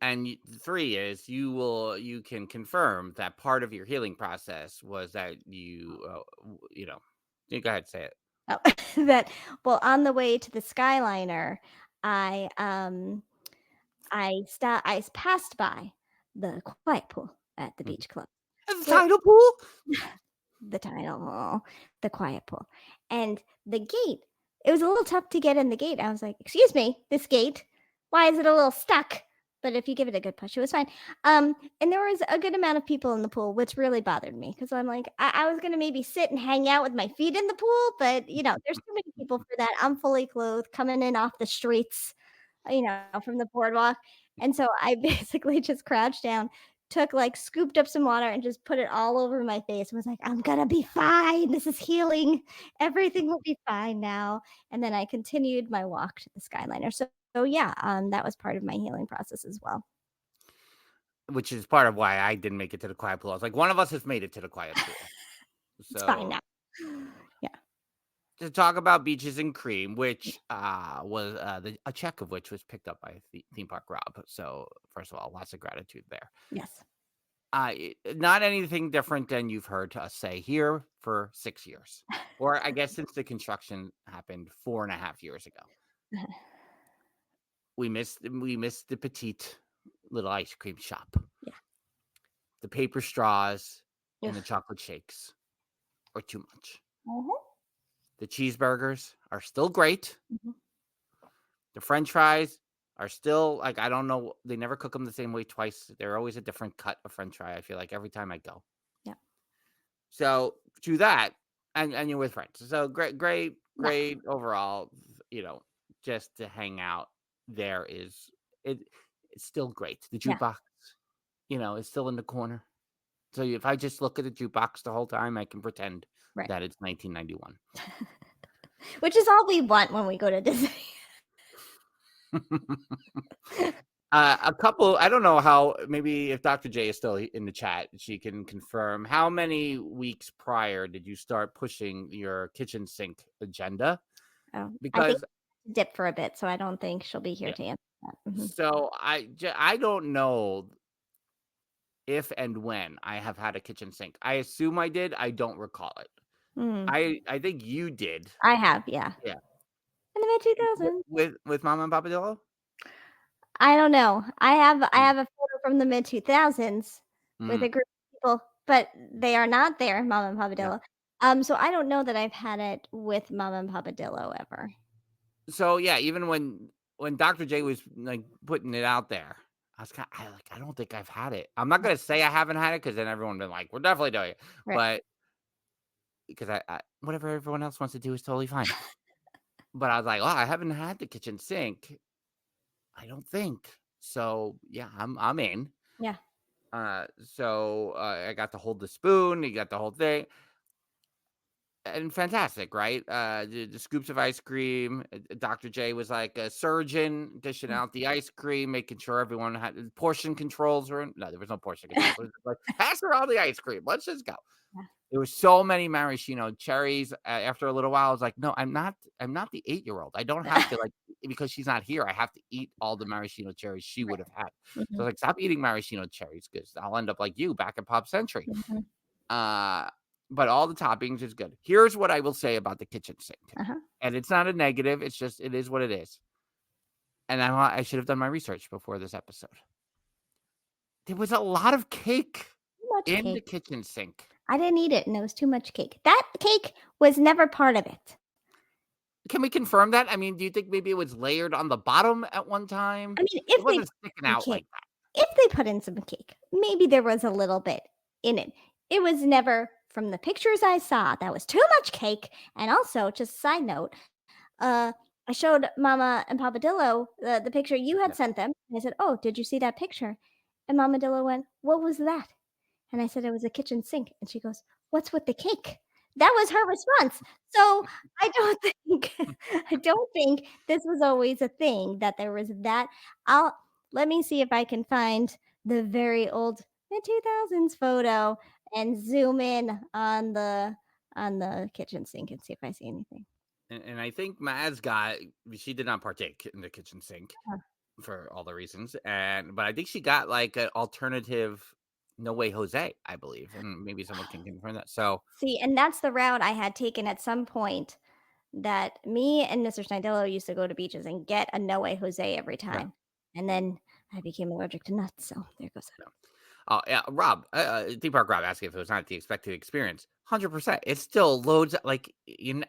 And 3 is you can confirm that part of your healing process was that you go ahead, say it. Oh, that on the way to the Skyliner, I passed by the quiet pool at the beach club. The tidal pool? The tidal pool, the quiet pool. And the gate, it was a little tough to get in the gate. I was like, excuse me, this gate, why is it a little stuck? But if you give it a good push, it was fine. And there was a good amount of people in the pool, which really bothered me because I'm like, I was going to maybe sit and hang out with my feet in the pool, but there's too many people for that. I'm fully clothed, coming in off the streets, from the boardwalk. And so I basically just crouched down, scooped up some water and just put it all over my face and was like, I'm gonna be fine. This is healing. Everything will be fine now. And then I continued my walk to the Skyliner. So yeah, that was part of my healing process as well. Which is part of why I didn't make it to the quiet pool. I was like, one of us has made it to the quiet pool. It's fine now. Yeah. To talk about Beaches and Cream, which was a check of which was picked up by Theme Park Rob. So first of all, lots of gratitude there. Yes. Not anything different than you've heard us say here for 6 years, or I guess since the construction happened 4.5 years ago. We missed the petite little ice cream shop. Yeah. The paper straws and the chocolate shakes are too much. Mm-hmm. The cheeseburgers are still great. Mm-hmm. The French fries are still I don't know. They never cook them the same way twice. They're always a different cut of French fry. I feel like every time I go. Yeah. So to that, and you're with friends. So great overall. Just to hang out there it's still great. The jukebox, is still in the corner. So if I just look at the jukebox the whole time, I can pretend that it's 1991. Which is all we want when we go to Disney. A couple, I don't know how, maybe if Dr. J is still in the chat, she can confirm how many weeks prior did you start pushing your kitchen sink agenda? Oh, because I think dip for a bit, so I don't think she'll be here to answer that. Mm-hmm. So I don't know if and when I have had a kitchen sink. I assume I did. I don't recall it. I think you did. I have, yeah. Yeah. In the mid-2000s. With Mama and Papa Dillo? I don't know. I have a photo from the mid-2000s with a group of people, but they are not there, Mama and Papa Dillo. Yeah. So I don't know that I've had it with Mama and Papa Dillo ever. So yeah, even when Dr. J was putting it out there, I was I don't think I've had it. I'm not gonna say I haven't had it because then everyone been like, we're definitely doing it. Right. But because I whatever everyone else wants to do is totally fine. But I was like, I haven't had the kitchen sink. I don't think so. Yeah, I'm in. Yeah. So I got to hold the spoon. You got the whole thing. And fantastic, right? The scoops of ice cream. Dr. J was like a surgeon, dishing out the ice cream, making sure everyone had portion controls. No, there was no portion controls. It was like, pass her all the ice cream. Let's just go. Yeah. There were so many maraschino cherries. After a little while, I was like, no, I'm not the 8-year-old. I don't have to because she's not here. I have to eat all the maraschino cherries she would have had. Mm-hmm. So I was like, stop eating maraschino cherries because I'll end up like you back at Pop Century. Mm-hmm. But all the toppings is good. Here's what I will say about the kitchen sink. And it's not a negative. It's just, it is what it is. And I should have done my research before this episode. There was a lot of cake in the kitchen sink. I didn't eat it, and it was too much cake. That cake was never part of it. Can we confirm that? I mean, do you think maybe it was layered on the bottom at one time? I mean, if it wasn't sticking out like that. If they put in some cake, maybe there was a little bit in it. It was never, from the pictures I saw, that was too much cake. And also, just a side note, I showed Mama and Papa Dillo the picture you had sent them. And I said, "Oh, did you see that picture?" And Mama Dillo went, "What was that?" And I said, "It was a kitchen sink." And she goes, "What's with the cake?" That was her response. So I don't think I don't think this was always a thing that there was that. Let me see if I can find the very old mid 2000s photo and zoom in on the kitchen sink and see if I see anything. And I think she did not partake in the kitchen sink for all the reasons, but I think she got like an alternative No Way Jose, I believe, and maybe someone can confirm that. So See, and that's the route I had taken at some point, that me and Mr. Schneidello used to go to beaches and get a No Way Jose every time. And then I became allergic to nuts, so there goes that. Oh yeah, Rob, Theme Park Rob asking if it was not the expected experience. 100%. It's still loads. Like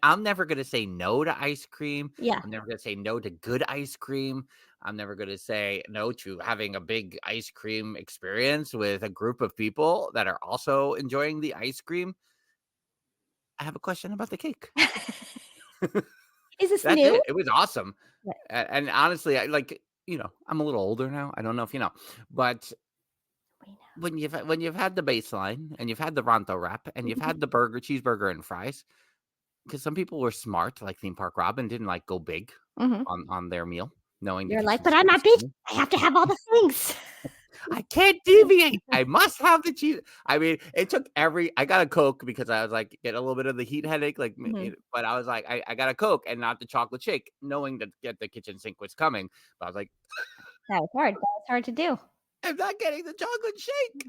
I'm never gonna say no to ice cream. Yeah. I'm never gonna say no to good ice cream. I'm never gonna say no to having a big ice cream experience with a group of people that are also enjoying the ice cream. I have a question about the cake. Is this That's new? it. It was awesome. Yeah. And honestly, I'm a little older now. I don't know if you know, but when you've had the baseline and you've had the Ronto wrap and you've had the cheeseburger and fries, because some people were smart, like Theme Park Rob, and didn't like go big on their meal, knowing You're like, but I'm not beach. I have to have all the things. I can't deviate. I must have the cheese. I mean, it took I got a Coke because I was like, get a little bit of the heat headache, but I was like, I got a Coke and not the chocolate shake, knowing that the kitchen sink was coming. But I was like, that was hard. That was hard to do. I'm not getting the chocolate shake.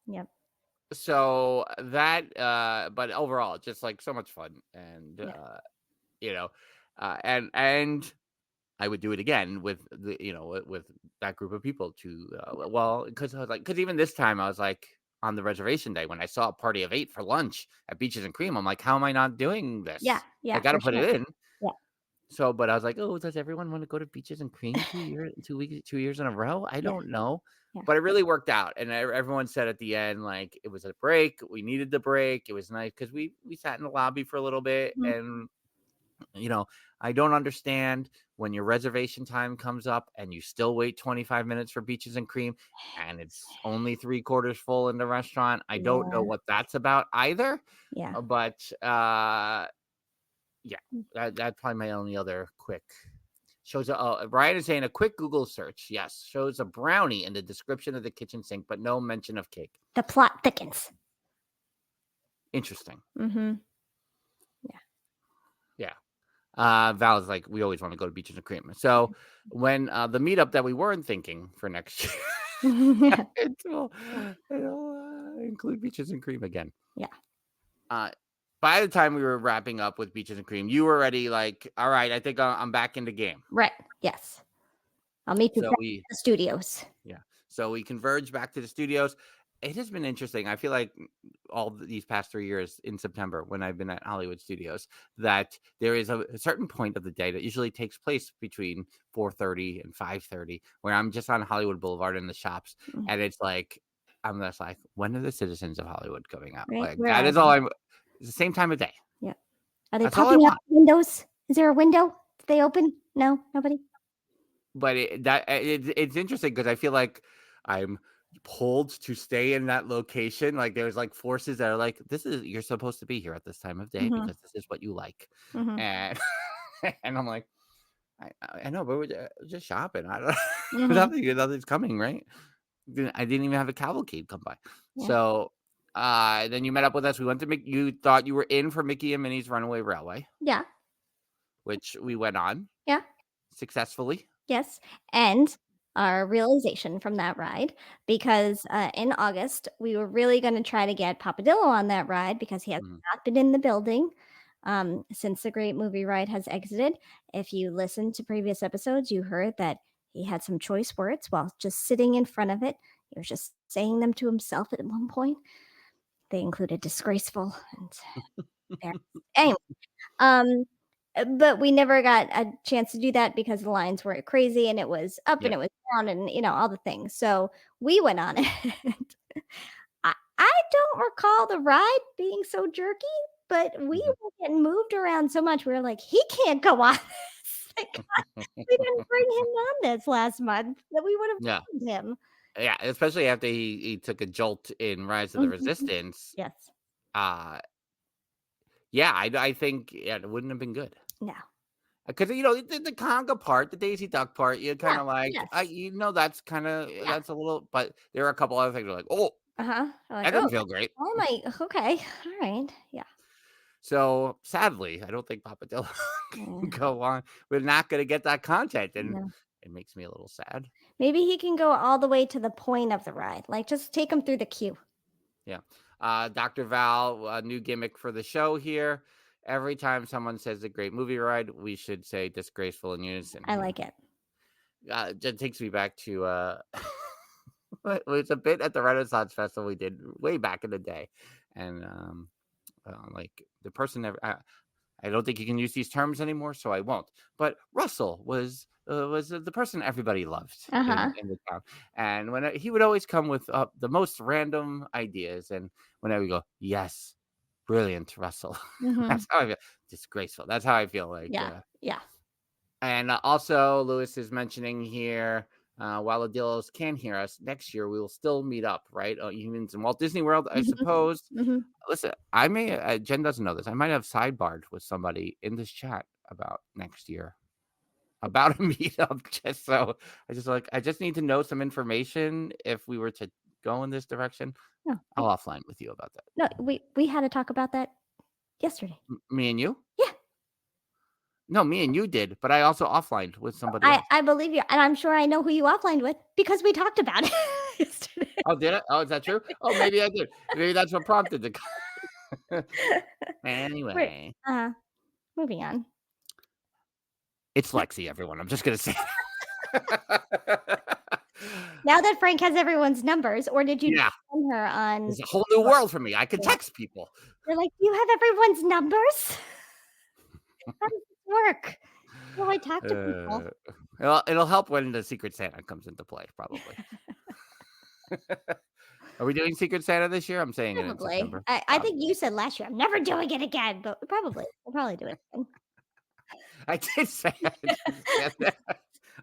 Yep. So that, but overall, just like so much fun, and and I would do it again with with that group of people because even this time I was like on the reservation day when I saw a party of 8 for lunch at Beaches and Cream, I'm like, how am I not doing this? Yeah, I got to put it in. Yeah. So, but I was like, oh, does everyone want to go to Beaches and Cream 2 years in a row? I don't know. Yeah. But it really worked out. And everyone said at the end, like, it was a break. We needed the break. It was nice because we sat in the lobby for a little bit. And, I don't understand when your reservation time comes up and you still wait 25 minutes for Beaches and Cream and it's only 3/4 full in the restaurant. I don't know what that's about either. Yeah. But, that's probably my only other quick. Shows Brian is saying a quick Google search. Yes, shows a brownie in the description of the kitchen sink, but no mention of cake. The plot thickens. Interesting. Yeah. Val is like, we always want to go to Beaches and Cream. So when the meetup that we weren't thinking for next year, it'll include Beaches and Cream again. Yeah. By the time we were wrapping up with Beaches and Cream, you were already like, all right, I think I'm back in the game. Right. Yes. I'll meet you back at the studios. Yeah. So we converged back to the studios. It has been interesting. I feel like all these past 3 years in September when I've been at Hollywood Studios, that there is a certain point of the day that usually takes place between 4:30 and 5:30 where I'm just on Hollywood Boulevard in the shops. And it's like, I'm just like, when are the citizens of Hollywood coming out? Right. Like, that is all it's the same time of day. Yeah. Are they popping out windows? Is there a window? Did they open? No, nobody. But it's interesting because I feel like I'm pulled to stay in that location. Like there's like forces that are like, you're supposed to be here at this time of day because this is what you like. And and I'm like, I know, but we're just shopping. I don't nothing's coming, right? I didn't even have a cavalcade come by. Yeah. So then you met up with us. We went to you thought you were in for Mickey and Minnie's Runaway Railway. Yeah. Which we went on. Yeah. Successfully. Yes. And our realization from that ride, because in August, we were really going to try to get Papadillo on that ride because he has not been in the building since the Great Movie Ride has exited. If you listened to previous episodes, you heard that he had some choice words while just sitting in front of it. He was just saying them to himself at one point. They included disgraceful and anyway. But we never got a chance to do that because the lines were crazy and it was up and it was down and all the things. So we went on it. I don't recall the ride being so jerky, but we Mhm. were getting moved around so much. We were like, he can't go on this. We didn't bring him on this last month that we would Yeah. have found him. Yeah, especially after he took a jolt in Rise of the Resistance. Yes. Yeah, I think it wouldn't have been good. No. Because the conga part, the Daisy Duck part, you're kind of like, yes. that's kind of that's a little. But there are a couple other things like, oh, Like, that doesn't feel great. Oh my. Okay. All right. Yeah. So sadly, I don't think Papa Dillo can go on. We're not going to get that content, and it makes me a little sad. Maybe he can go all the way to the point of the ride. Like, just take him through the queue. Yeah. Dr. Val, a new gimmick for the show here. Every time someone says a great movie ride, we should say disgraceful in unison. I like it. It takes me back to it was a bit at the Renaissance Festival we did way back in the day. And like the person I don't think you can use these terms anymore, so I won't. But Russell was the person everybody loved in the town, and when he would always come with the most random ideas, and whenever we go, yes, brilliant, Russell. That's how I feel. Disgraceful. That's how I feel. Like yeah. And also, Lewis is mentioning here. While the Dillos can hear us, next year we will still meet up, right? Humans in Walt Disney World, I suppose. Listen, I may, Jen doesn't know this. I might have sidebarred with somebody in this chat about next year, about a meetup. I just need to know some information if we were to go in this direction. No, I'll offline with you about that. No, we had to talk about that yesterday. Me and you? Yeah. No, me and you did, but I also offlined with somebody else. I believe you, and I'm sure I know who you offlined with because we talked about it yesterday. Oh, did I? Oh, is that true? Oh, maybe I did. Maybe that's what prompted the. Anyway, moving on. It's Lexi, everyone. I'm just gonna say. Now that Frank has everyone's numbers, or did you send her on? It's a whole new world for me. I can text people. You're like, you have everyone's numbers? How does this work? Well, I talk to people. It'll help when the Secret Santa comes into play, probably. Are we doing Secret Santa this year? I'm saying Probably. it in September. I think you said last year, I'm never doing it again, but we'll probably do it again. I did say it.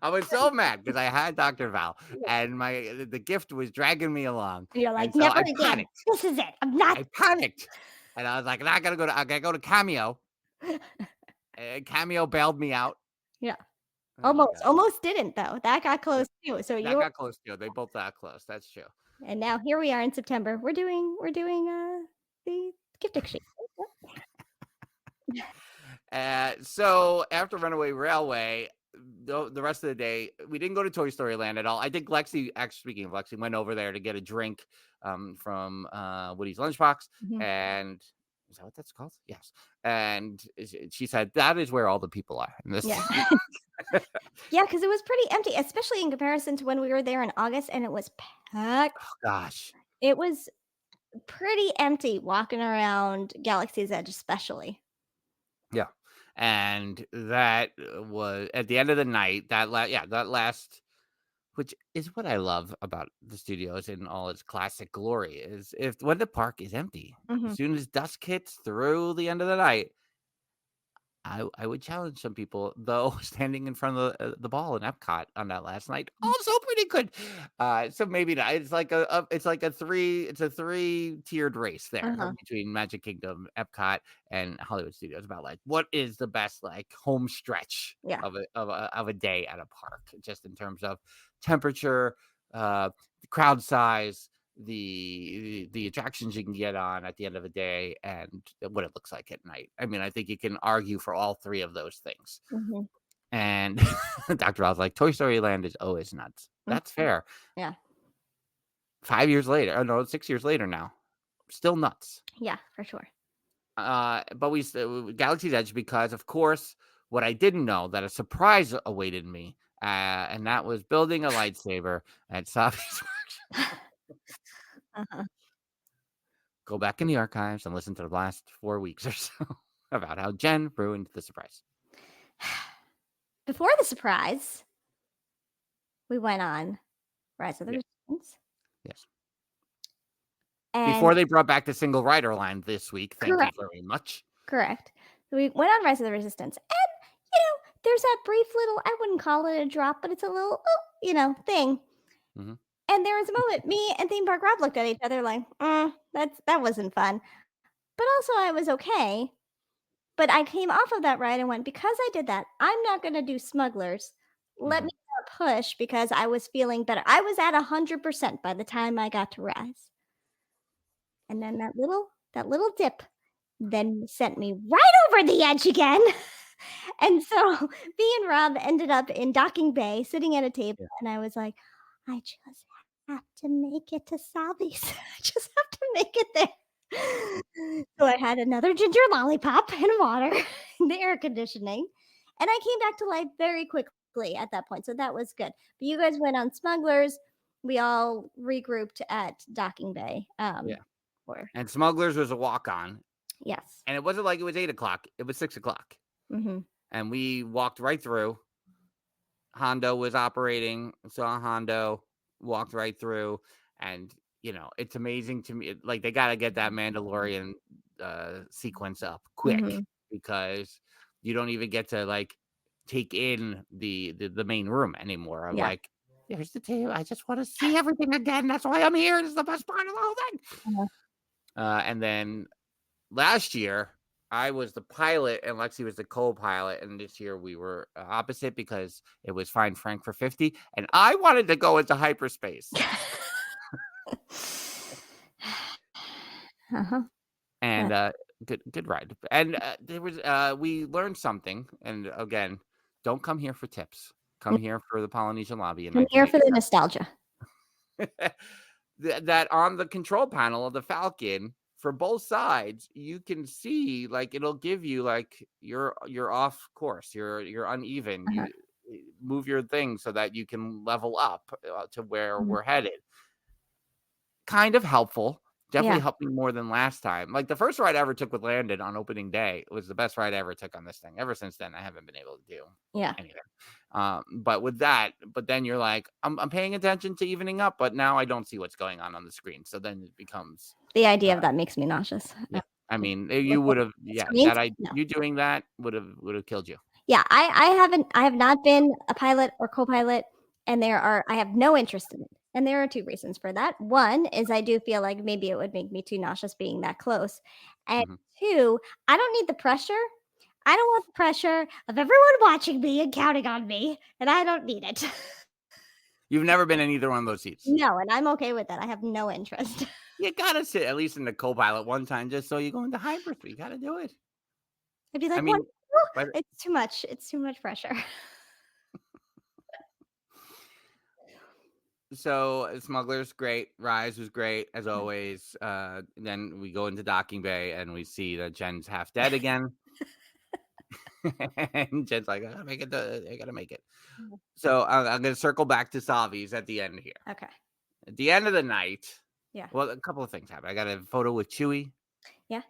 I was so mad because I had Dr. Val and the gift was dragging me along. And you're like, so never I again. Panicked. This is it. I panicked. And I was like, I gotta go to Cameo. Cameo bailed me out. Yeah. Almost didn't though. That got close too. So that got close too. They both got close. That's true. And now here we are in September. We're doing the gift exchange. So after Runaway Railway, the rest of the day, we didn't go to Toy Story Land at all. I think Lexi, actually speaking of Lexi, went over there to get a drink from Woody's Lunchbox. And is that what that's called? Yes. And she said that is where all the people are. Yeah. Yeah, because it was pretty empty, especially in comparison to when we were there in August, and it was packed. Oh, gosh. It was pretty empty walking around Galaxy's Edge, especially. Yeah. And that was at the end of the night, that last, which is what I love about the studios in all its classic glory, is when the park is empty. As soon as dusk hits through the end of the night, I would challenge some people, though, standing in front of the ball in Epcot on that last night. Also pretty good. So maybe not. It's like a three-tiered race there between Magic Kingdom, Epcot, and Hollywood Studios about like what is the best like home stretch of a day at a park, just in terms of temperature, crowd size, the attractions you can get on at the end of the day, and what it looks like at night. I mean, I think you can argue for all three of those things. And Dr. Oz like Toy Story Land is always nuts. That's fair. Yeah. 6 years later now, still nuts. Yeah, for sure. But we Galaxy's Edge, because of course what I didn't know, that a surprise awaited me, and that was building a lightsaber at Savi's workshop. Go back in the archives and listen to the last 4 weeks or so about how Jen ruined the surprise. Before the surprise, we went on Rise of the Resistance. Yes. And Before they brought back the single rider line this week. Thank Correct. you very much. Correct. So we went on Rise of the Resistance. And, there's that brief little, I wouldn't call it a drop, but it's a little, thing. Mhm. And there was a moment, me and Theme Park Rob looked at each other like, that wasn't fun. But also I was okay. But I came off of that ride and went, because I did that, I'm not going to do Smugglers. Let me not push because I was feeling better. I was at 100% by the time I got to Rise. And then that little dip then sent me right over the edge again. And so me and Rob ended up in Docking Bay sitting at a table, and I was like, I just have to make it to Savi's. I just have to make it there. So I had another ginger lollipop and water in the air conditioning, and I came back to life very quickly at that point. So that was good. But you guys went on Smugglers. We all regrouped at Docking Bay. And Smugglers was a walk-on. Yes. And it wasn't like it was 8 o'clock. It was 6 o'clock. Mm-hmm. And we walked right through. Hondo was operating. Saw Hondo, walked right through. And, it's amazing to me. Like, they got to get that Mandalorian sequence up quick because you don't even get to, like, take in the main room anymore. I'm like, here's the table. I just want to see everything again. That's why I'm here. This is the best part of the whole thing. And then last year, I was the pilot and Lexi was the co-pilot. And this year we were opposite because it was Find Frank for 50. And I wanted to go into hyperspace. And good ride. And there was we learned something. And again, don't come here for tips. Come here for the Polynesian lobby. I'm here for the nostalgia. That on the control panel of the Falcon, for both sides, you can see, like, it'll give you, like, you're off course, you're uneven. You move your thing so that you can level up to where we're headed. Kind of helpful. Definitely helped me more than last time. Like, the first ride I ever took with Landon on opening day was the best ride I ever took on this thing. Ever since then, I haven't been able to do anything. But with that, then you're like, I'm paying attention to evening up, but now I don't see what's going on the screen. So then it becomes the idea of that makes me nauseous. Yeah, I mean, you would have, you doing that would have killed you. Yeah, I have not been a pilot or co-pilot, and I have no interest in it. And there are two reasons for that. One is I do feel like maybe it would make me too nauseous being that close. And two, I don't need the pressure. I don't want the pressure of everyone watching me and counting on me, and I don't need it. You've never been in either one of those seats? No, and I'm okay with that. I have no interest. You gotta sit at least in the co-pilot one time just so you go into hyperspace. You gotta do it. I'd be like, it's too much. It's too much pressure. So Smugglers, great. Rise was great, as always. Then we go into Docking Bay and we see that Jen's half dead again. And Jen's like, I gotta make it. So I'm gonna circle back to Savi's at the end here. Okay. At the end of the night. Yeah. Well, a couple of things happened. I got a photo with Chewie. Yeah.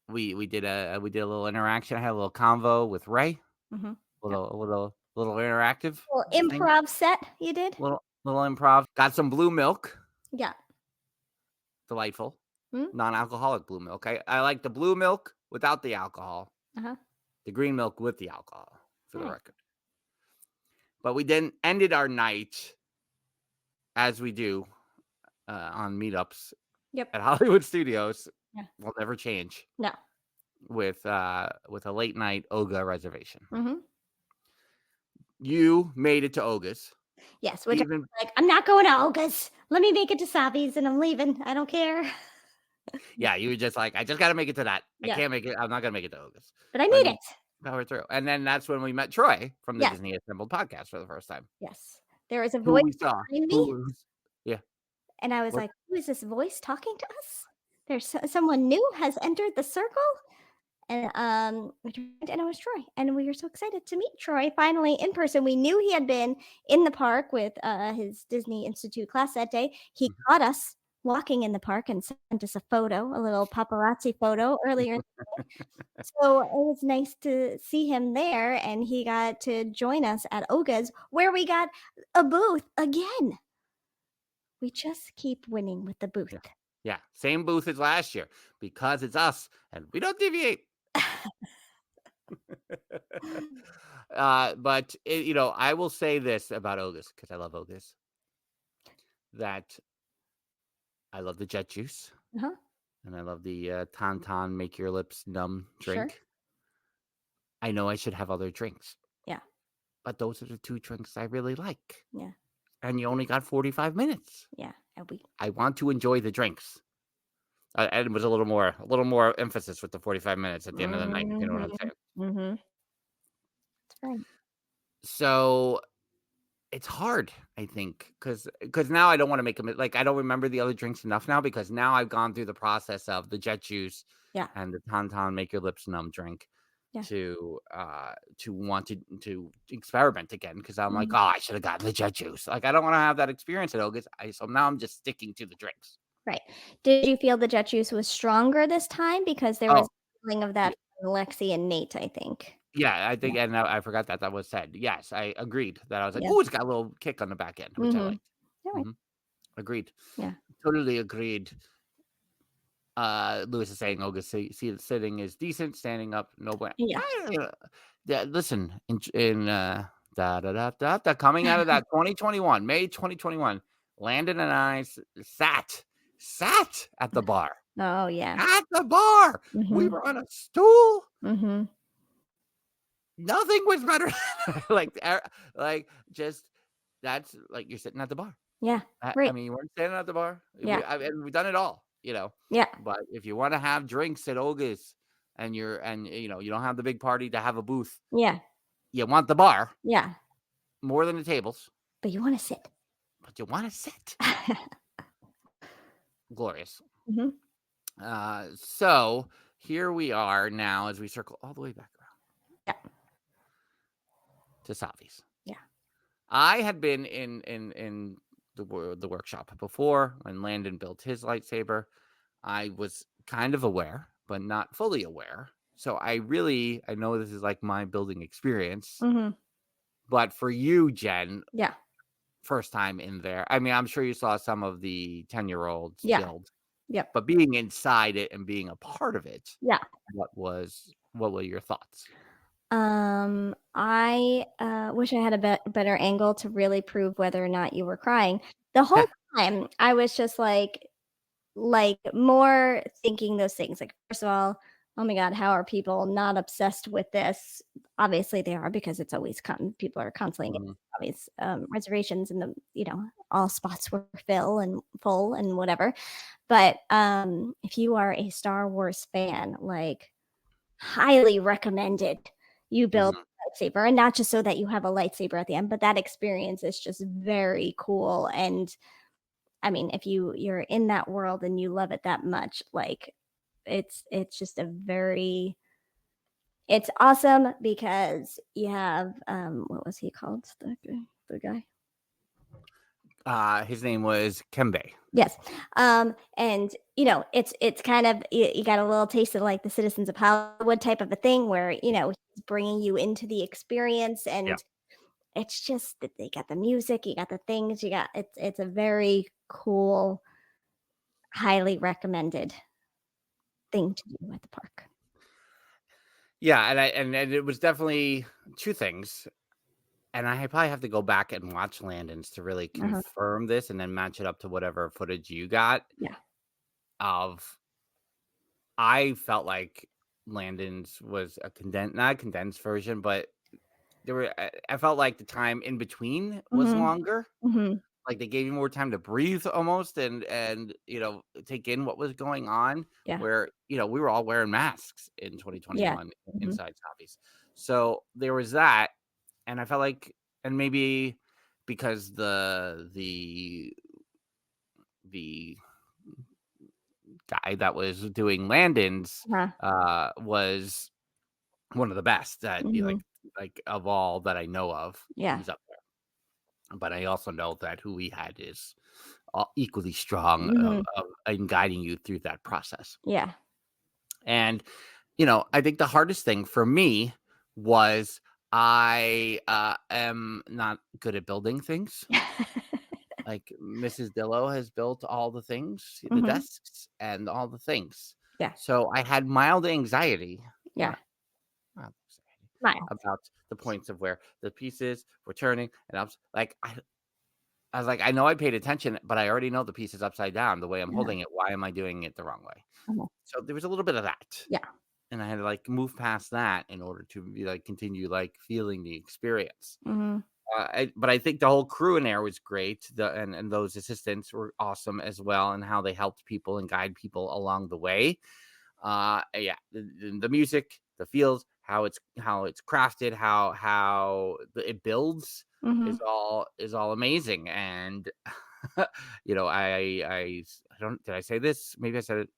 We did a little interaction. I had a little convo with Ray. Little interactive. Little improv set you did. Little improv. Got some blue milk. Yeah. Delightful. Non-alcoholic blue milk. I like the blue milk without the alcohol. The green milk with the alcohol, for the record. But we then ended our night, as we do on meetups at Hollywood Studios. Yeah. Will never change. No. With a late night Oga reservation. You made it to Oga's. Yes, which I'm like, I'm not going to Oga's. Let me make it to Savi's and I'm leaving. I don't care. Yeah, you were just like, I just got to make it to that. I can't make it. I'm not going to make it to Oga's. But I made it. Power through. And then that's when we met Troy from the Disney Assembled podcast for the first time. Yes. There was a voice behind me. Yeah. And I was like, who is this voice talking to us? There's someone new has entered the circle. And it was Troy. And we were so excited to meet Troy finally in person. We knew he had been in the park with his Disney Institute class that day. He caught us walking in the park and sent us a little paparazzi photo earlier. So it was nice to see him there. And he got to join us at Oga's, where we got a booth again. We just keep winning with the booth. Yeah, same booth as last year because it's us and we don't deviate. But I will say this about Ogus because I love Ogus, that I love the jet juice Uh-huh. and I love the Tauntaun make your lips numb drink. Sure. I know I should have other drinks. Yeah. But those are the 2 drinks I really like. Yeah. And you only got 45 minutes. Yeah. I want to enjoy the drinks. And it was a little more emphasis with the 45 minutes at the end of the night. You know what I'm saying? Mm-hmm. That's right. So it's hard, I think, because now I don't want to make them like I don't remember the other drinks enough now because now I've gone through the process of the jet juice and the Tauntaun make your lips numb drink to want to experiment again because I'm like, oh, I should have gotten the jet juice. Like I don't want to have that experience at Ogus. So now I'm just sticking to the drinks. Right. Did you feel the jet juice was stronger this time because there was a feeling of that from Lexi and Nate, I think. Yeah, I think, and I forgot that was said. Yes, I agreed that I was like, oh, it's got a little kick on the back end, which I liked. Right. Agreed. Yeah. Totally agreed. Lewis is saying Ogus sitting is decent, standing up, no way. Yeah. Listen, in coming out of that 2021, May 2021, Landon and I sat at the bar. Oh yeah. At the bar. We were on a stool. Nothing was better. like just that's like you're sitting at the bar. Yeah. Right. I mean, you weren't standing at the bar. Yeah. And we've done it all, Yeah. But if you want to have drinks at Ogus and you don't have the big party to have a booth. Yeah. You want the bar. Yeah. More than the tables. But you want to sit. Glorious. So here we are now as we circle all the way back around. Yeah. To Savi's. Yeah. I had been in the workshop before when Landon built his lightsaber. I was kind of aware, but not fully aware. So I know this is like my building experience. But for you, Jen, first time in there. I mean, I'm sure you saw some of the 10-year-olds build. Yeah. But being inside it and being a part of it. Yeah. What were your thoughts? I wish I had a better angle to really prove whether or not you were crying. The whole time I was just like more thinking those things. Like, first of all, oh my God, how are people not obsessed with this? Obviously they are because it's always people are constantly getting all these reservations and all spots were full and whatever. But if you are a Star Wars fan, like highly recommended you build a lightsaber, and not just so that you have a lightsaber at the end, but that experience is just very cool. And I mean, if you're in that world and you love it that much, like it's just it's awesome because you have what was he called, the guy? His name was Kembe. Yes. And it's kind of, you got a little taste of like the Citizens of Hollywood type of a thing where, he's bringing you into the experience, and it's just that they got the music, you got the things, it's a very cool, highly recommended thing to do at the park. Yeah. And it was definitely 2 things. And I probably have to go back and watch Landon's to really confirm this and then match it up to whatever footage you got. Yeah. I felt like Landon's was not a condensed version, but I felt like the time in between was longer. Like they gave you more time to breathe almost and take in what was going on. Yeah. Where, we were all wearing masks in 2021 inside Savi's. So there was that. And I felt like, and maybe because the guy that was doing Landon's was one of the best that like of all that I know of. Yeah, he's up there. But I also know that who we had is equally strong in guiding you through that process. Yeah, and I think the hardest thing for me was I am not good at building things. like Mrs. Dillo has built all the things, the Mhm. desks and all the things. Yeah. So I had mild anxiety. Yeah. Mild anxiety Mild. about the points of where the pieces were turning, and I was like, I was like, I know I paid attention, but I already know the piece is upside down the way I'm holding it. Why am I doing it the wrong way? Mhm. So there was a little bit of that. Yeah. And I had to like move past that in order to be like continue like feeling the experience. Mhm. But I think the whole crew in there was great. And those assistants were awesome as well, and how they helped people and guide people along the way. Yeah, the music, the feels, how it's crafted, how it builds Mhm. is all amazing. And you know, I don't, did I say this? Maybe I said it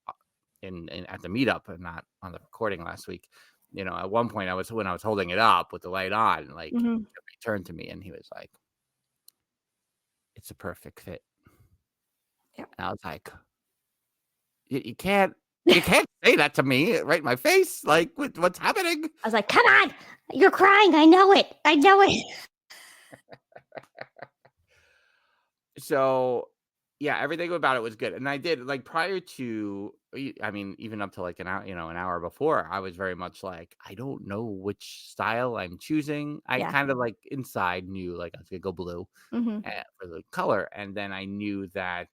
in at the meetup and not on the recording last week. You know, at one point when I was holding it up with the light on, like Mhm. he turned to me and he was like, "It's a perfect fit." Yeah. And I was like, you can't say that to me right in my face. Like, what's happening?" I was like, "Come on, you're crying. I know it. I know it." So yeah, everything about it was good. And I did, like, prior to, I mean, even up to like an hour, an hour before, I was very much like, I don't know which style I'm choosing. I Yeah. kind of like inside knew like I was gonna go blue Mhm. for the color. And then I knew that,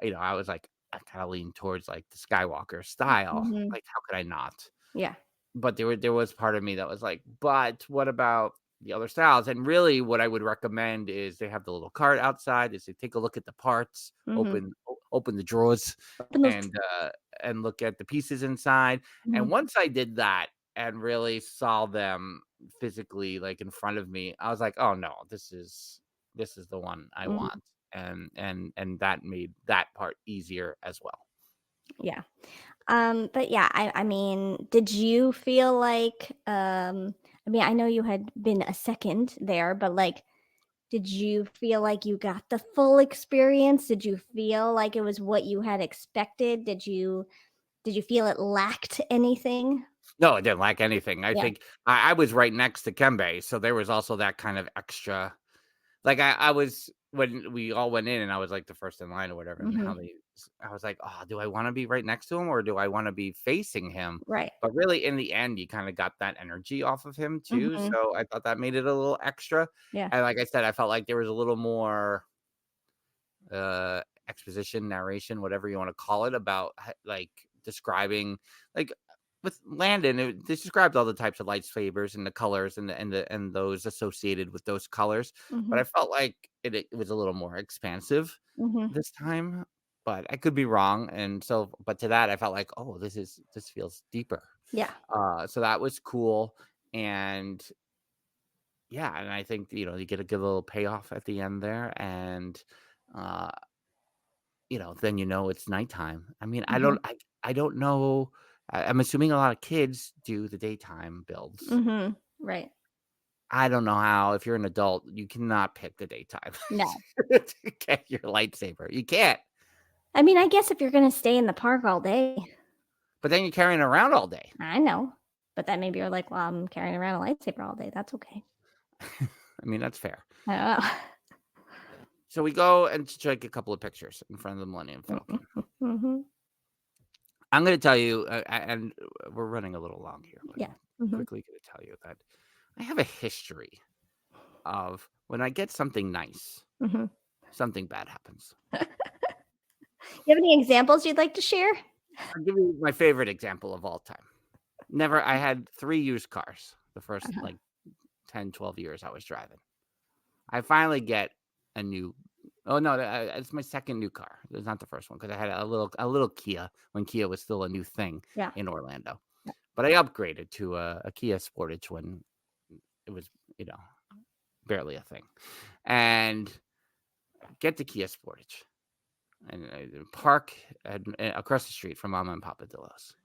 I was like, I kind of leaned towards like the Skywalker style. Mhm. Like, how could I not? Yeah. But there was part of me that was like, but what about the other styles? And really what I would recommend is they have the little cart outside. Is they take a look at the parts, Mhm. open the drawers, Open those. and look at the pieces inside. And Mhm. once I did that and really saw them physically like in front of me, I was like, oh no, this is the one I Mhm. want. And that made that part easier as well. Yeah. But yeah, I mean, did you feel like I mean, I know you had been a second there, but like did you feel like you got the full experience? Did you feel like it was what you had expected? Did you feel it lacked anything? No, it didn't lack anything. I Yeah. think I was right next to Kembe, so there was also that kind of extra. Like I was when we all went in, and I was like the first in line or whatever. And Mhm. I was like, oh, do I want to be right next to him or do I want to be facing him? Right. But really, in the end, you kind of got that energy off of him too. Mhm. So I thought that made it a little extra. Yeah. And like I said, I felt like there was a little more exposition, narration, whatever you want to call it, about like describing, like with Landon, it described all the types of lightsabers and the colors and those associated with those colors. But Mhm. I felt like it was a little more expansive Mhm. this time. But I could be wrong. And so, but to that, I felt like, oh, this feels deeper. Yeah. So that was cool. And yeah, and I think you get a good little payoff at the end there. And uh then it's nighttime. I mean, Mhm. I don't know. I'm assuming a lot of kids do the daytime builds. Mhm. Right. I don't know how, if you're an adult, you cannot pick the daytime No. to get your lightsaber. You can't. I mean, I guess if you're going to stay in the park all day, But then you're carrying it around all day. I know. But then maybe you're like, well, I'm carrying around a lightsaber all day. That's okay. I mean, that's fair. I don't know. So we go and take a couple of pictures in front of the Millennium Falcon. Mhm. I'm going to tell you, and we're running a little long here, but Yeah. I'm Mhm. quickly going to tell you that I have a history of when I get something nice, Mhm. something bad happens. You have any examples you'd like to share? I'll give you my favorite example of all time. I had 3 used cars the first like 10, 12 years I was driving. I finally get a new, oh no, it's my second new car. It's not the first one because I had a little Kia when Kia was still a new thing Yeah. in Orlando. Yeah. But I upgraded to a Kia Sportage when it was, barely a thing. And get the Kia Sportage and I park across the street from Mama and Papa Dillo's.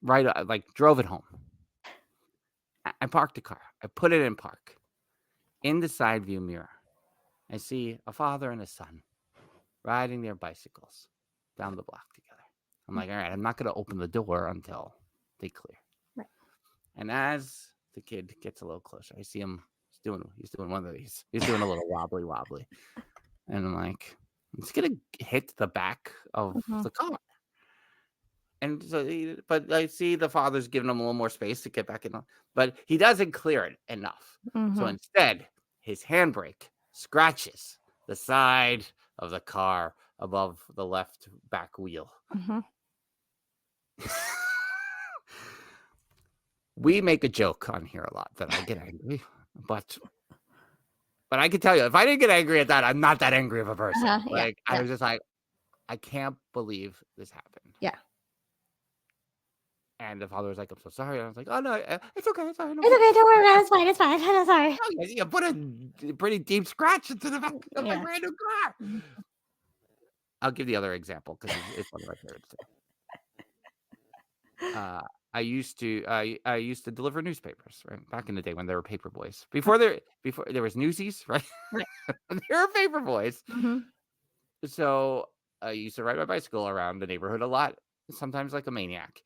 Right, like drove it home. I parked the car. I put it in park. In the side view mirror, I see a father and a son riding their bicycles down the block together. I'm like, all right, I'm not going to open the door until they clear. Right. And as the kid gets a little closer, I see him doing one of these. He's doing a little wobbly. And I'm like, it's gonna hit the back of the car. And so, but I see the father's giving him a little more space to get back in, but he doesn't clear it enough. So instead, his handbrake scratches the side of the car above the left back wheel. We make a joke on here a lot that I get angry, but I can tell you, if I didn't get angry at that, I'm not that angry of a person. I was just like, I can't believe this happened. Yeah. And the father was like, I'm so sorry. And I was like, oh, no, it's okay. It's fine. It's okay. Don't worry about it. It's fine. It's fine. I'm sorry. Oh, you put a pretty deep scratch into the back of my brand new car. I'll give the other example because it's one of my favorites too. I used to deliver newspapers, right? Back in the day when there were paper boys. Before there was Newsies, right? There were paper boys. So I used to ride my bicycle around the neighborhood a lot, sometimes like a maniac.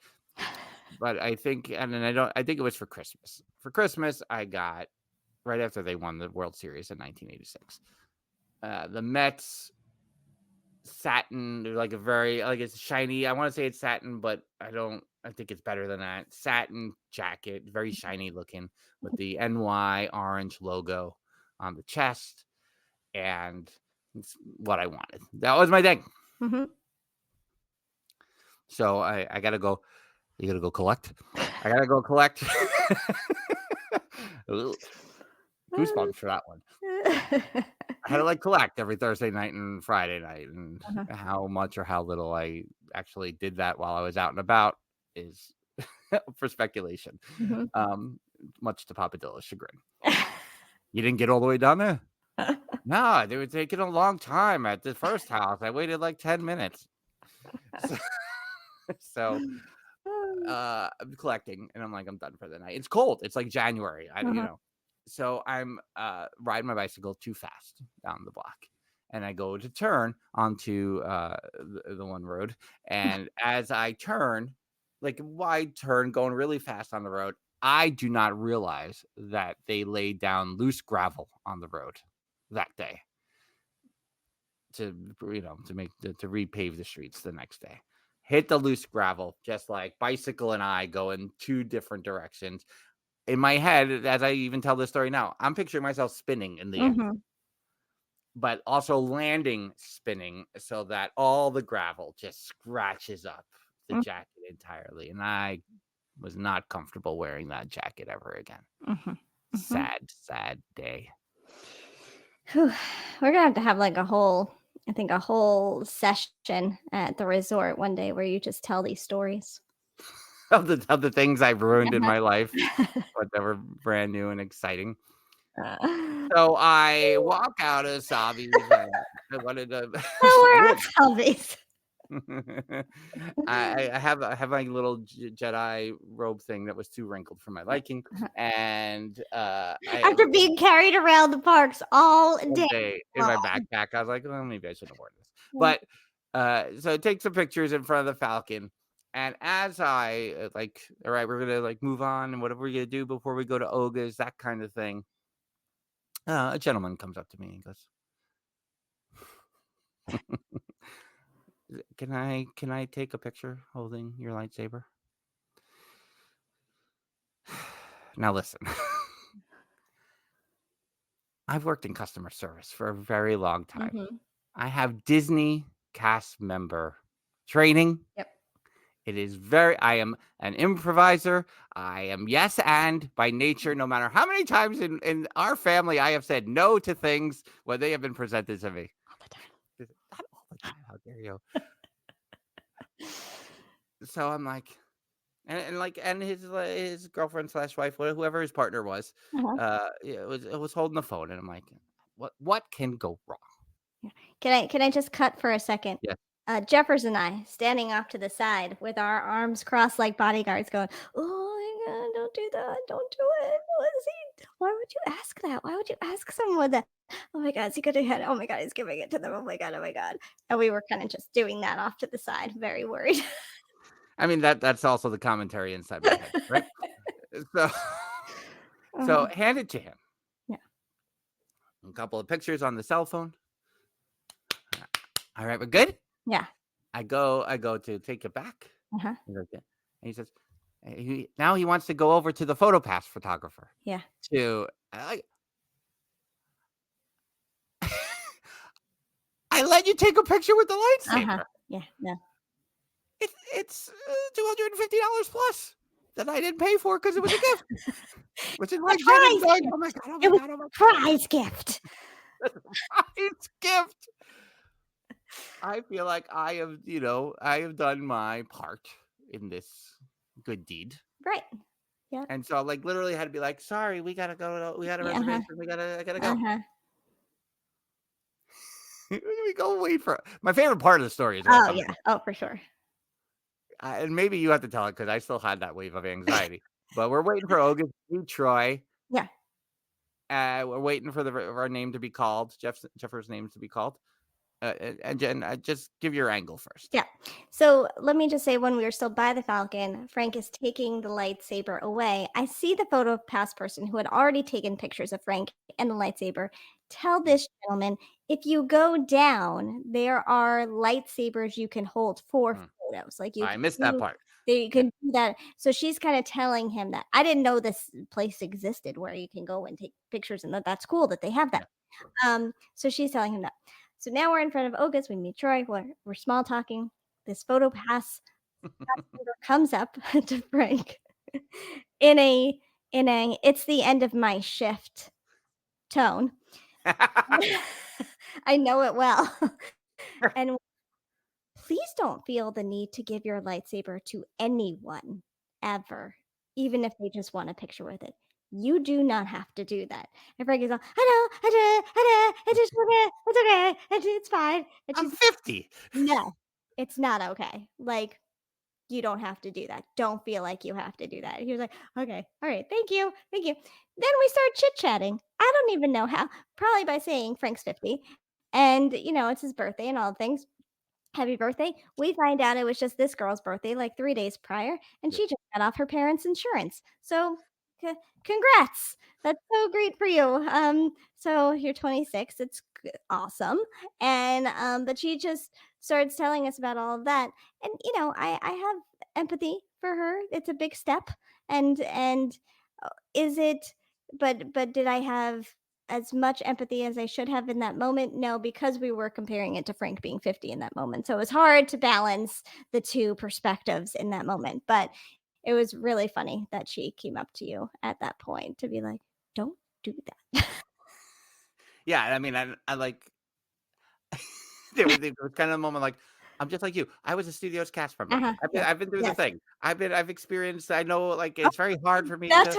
But I think it was for Christmas. For Christmas, I got, right after they won the World Series in 1986, the Mets satin, like it's shiny. I want to say it's satin, but I think it's better than that. Satin jacket, very shiny looking, with the NY orange logo on the chest. And it's what I wanted. That was my thing. So I gotta go. You gotta go collect. I gotta go collect. Goosebumps for that one. I had to collect every Thursday night and Friday night, and how much or how little I actually did that while I was out and about is for speculation. Much to Papa Dillo's chagrin. You didn't get all the way down there? No, they were taking a long time at the first house. I waited like 10 minutes. So I'm collecting, and I'm like, I'm done for the night. It's cold. It's like January. So I'm riding my bicycle too fast down the block, and I go to turn onto the one road. And as I turn, like a wide turn, going really fast on the road, I do not realize that they laid down loose gravel on the road that day to repave the streets the next day. Hit the loose gravel, just like bicycle and I go in two different directions. In my head, as I even tell this story now, I'm picturing myself spinning in the air, but also landing spinning so that all the gravel just scratches up the jacket entirely. And I was not comfortable wearing that jacket ever again. Sad day. We're gonna have to have like a whole session at the resort one day where you just tell these stories of the things I've ruined in my life, but that were brand new and exciting. So I walk out of Savi's. I wanted to. We're at Savi's. I have my little Jedi robe thing that was too wrinkled for my liking, and after being carried around the parks all day in my backpack, I was like, well, maybe I should have worn this. But so I take some pictures in front of the Falcon, and as I all right, we're gonna move on, and whatever we're gonna do before we go to Oga's, that kind of thing. A gentleman comes up to me and goes, Can I take a picture holding your lightsaber? Now listen. I've worked in customer service for a very long time. I have Disney cast member training. Yep. I am an improviser. I am yes and by nature, no matter how many times in our family I have said no to things when they have been presented to me. All the time. Not all the time. How dare you? So I'm like, and his girlfriend / wife, whoever his partner was, it was holding the phone, and I'm like, what can go wrong? Yeah. Can I just cut for a second? Yeah. Jeffers and I standing off to the side with our arms crossed like bodyguards, going, "Oh my God, don't do that! Don't do it! Why would you ask that? Why would you ask someone that? Oh my God, is he going to hit? Oh my God, he's giving it to them! Oh my God, oh my God!" And we were kind of just doing that off to the side, very worried. I mean, that's also the commentary inside my head, right? So hand it to him. Yeah. a couple of pictures on the cell phone. All right, we're good. Yeah. I go to take it back. Uh-huh. And he says, now he wants to go over to the PhotoPass photographer. Yeah. I let you take a picture with the lightsaber. Uh-huh. Yeah. No. It's $250 plus that I didn't pay for because it was a gift. Which is like prize going, gift. oh my god, oh It my was god, oh my god. Prize gift. Prize gift. I feel like I have done my part in this good deed. Right. Yeah. And so like literally had to be like, sorry, we gotta go. We got a reservation. I gotta go. Uh-huh. We go wait for my favorite part of the story. Is Oh yeah. Oh, for sure. And maybe you have to tell it because I still had that wave of anxiety. But we're waiting for Ogus to meet Troy. Yeah. We're waiting for our name to be called, Jeffers' name to be called. And Jen, just give your angle first. Yeah. So let me just say, when we were still by the Falcon, Frank is taking the lightsaber away. I see the photo pass person who had already taken pictures of Frank and the lightsaber tell this gentleman, if you go down, there are lightsabers you can hold for photos. Like I missed that part. You can do that. So she's kind of telling him that. I didn't know this place existed where you can go and take pictures, and that's cool that they have that. Yeah. So she's telling him that. So now we're in front of Ogus. We meet Troy. We're small talking. This photo pass comes up to Frank in a it's the end of my shift tone. I know it well. And please don't feel the need to give your lightsaber to anyone ever, even if they just want a picture with it. You do not have to do that. And Frank is all, I know, it's okay, it's fine. And I'm 50. No, it's not okay. Like, you don't have to do that. Don't feel like you have to do that. He was like, okay, all right, thank you. Then we start chit-chatting. I don't even know how, probably by saying Frank's 50. And, it's his birthday and all the things. Happy birthday. We find out it was just this girl's birthday like 3 days prior, and she just got off her parents' insurance. So congrats. That's so great for you. So you're 26. It's awesome. And but she just starts telling us about all of that. And I have empathy for her. It's a big step. And is it but did I have as much empathy as I should have in that moment? No, because we were comparing it to Frank being 50 in that moment. So it was hard to balance the two perspectives in that moment. But it was really funny that she came up to you at that point to be like, don't do that. Yeah, I mean, I like, there was kind of a moment like, I'm just like you. I was a studio's cast member. Uh-huh. I've been through the thing. I've experienced. I know, like it's very hard for me. That was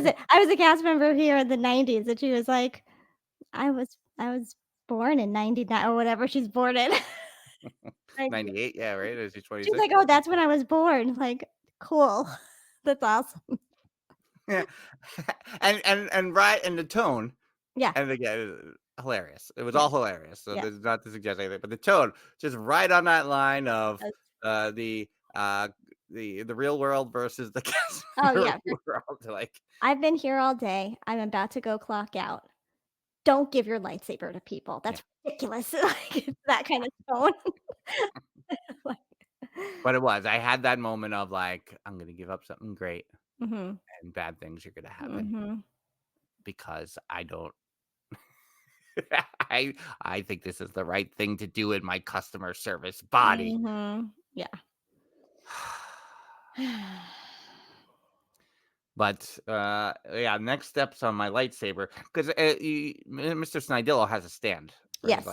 it. I was a cast member here in the 90s, and she was like, I was born in 99 or whatever she's born in. 98, yeah, right. Is she 26? She's like, oh, that's when I was born. Like, cool. That's awesome. Yeah, and right, and the tone. Yeah. And again, hilarious. It was all hilarious. So there's not to suggest anything, but the tone just right on that line of the real world versus the cast world. Like, I've been here all day. I'm about to go clock out. Don't give your lightsaber to people. That's ridiculous. Like, that kind of tone. But it was. I had that moment of like, I'm gonna give up something great, mm-hmm. and bad things are gonna happen mm-hmm. because I don't. I think this is the right thing to do in my customer service body. Mm-hmm. Yeah. But next steps on my lightsaber, because Mr. Snidillo has a stand. Yes.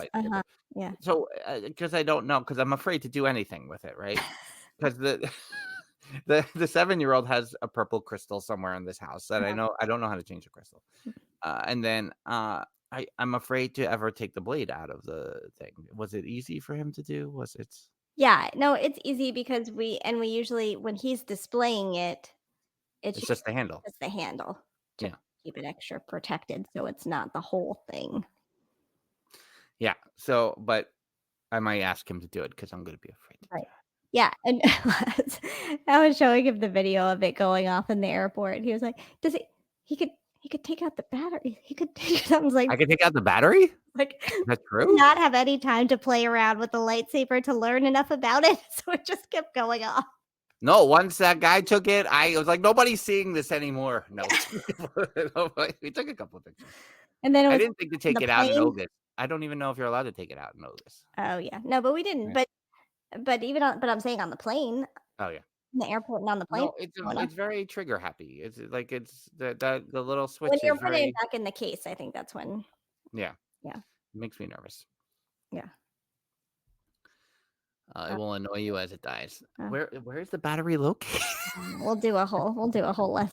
Yeah. So because I don't know, because I'm afraid to do anything with it, right? Because the 7-year-old has a purple crystal somewhere in this house that I don't know how to change the crystal, and then I'm afraid to ever take the blade out of the thing. Was it easy for him to do? Was it? Yeah, no, it's easy because we usually, when he's displaying it, it's just the handle. It's the handle to keep it extra protected, so it's not the whole thing. Yeah. So, but I might ask him to do it because I'm going to be afraid. Right. Yeah, and I was showing him the video of it going off in the airport. He was like, "Does it? He He could take out the battery. He could sounds like I can take out the battery? like That's true? not have any time to play around with the lightsaber to learn enough about it. So it just kept going off. No, once that guy took it, I was like, nobody's seeing this anymore. No. We took a couple of pictures. And then it I was didn't think to take the it out and plane. know this. I don't even know if you're allowed to take it out and know this. Oh yeah. No, but we didn't. Right. But even on I'm saying on the plane, Oh, yeah. in the airport and on the plane. No, it's very trigger happy. It's like it's the little switch When is you're putting very, it back in the case, I think that's when. yeah. Yeah. It makes me nervous. Yeah. It will annoy you as it dies. Oh. Where is the battery located? We'll do a whole lesson.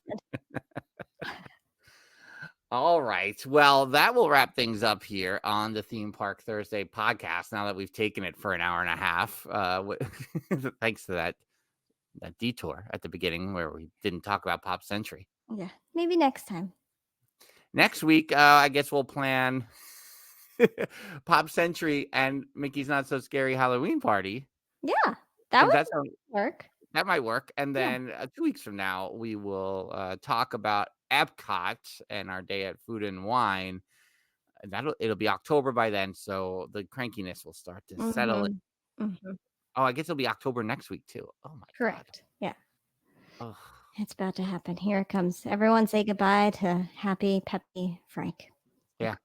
All right. Well, that will wrap things up here on the Theme Park Thursday podcast. Now that we've taken it for an hour and a half, thanks to that detour at the beginning where we didn't talk about Pop Century. Yeah, maybe next time. Next week, I guess we'll plan Pop Century and Mickey's Not So Scary Halloween Party. Yeah, that would work. That might work. And then 2 weeks from now, we will talk about Epcot and our day at Food and Wine. And it'll be October by then, so the crankiness will start to settle in. Mm-hmm. Oh, I guess it'll be October next week too. Oh my Correct. God. Yeah. Oh. It's about to happen. Here it comes. Everyone say goodbye to happy, peppy Frank. Yeah.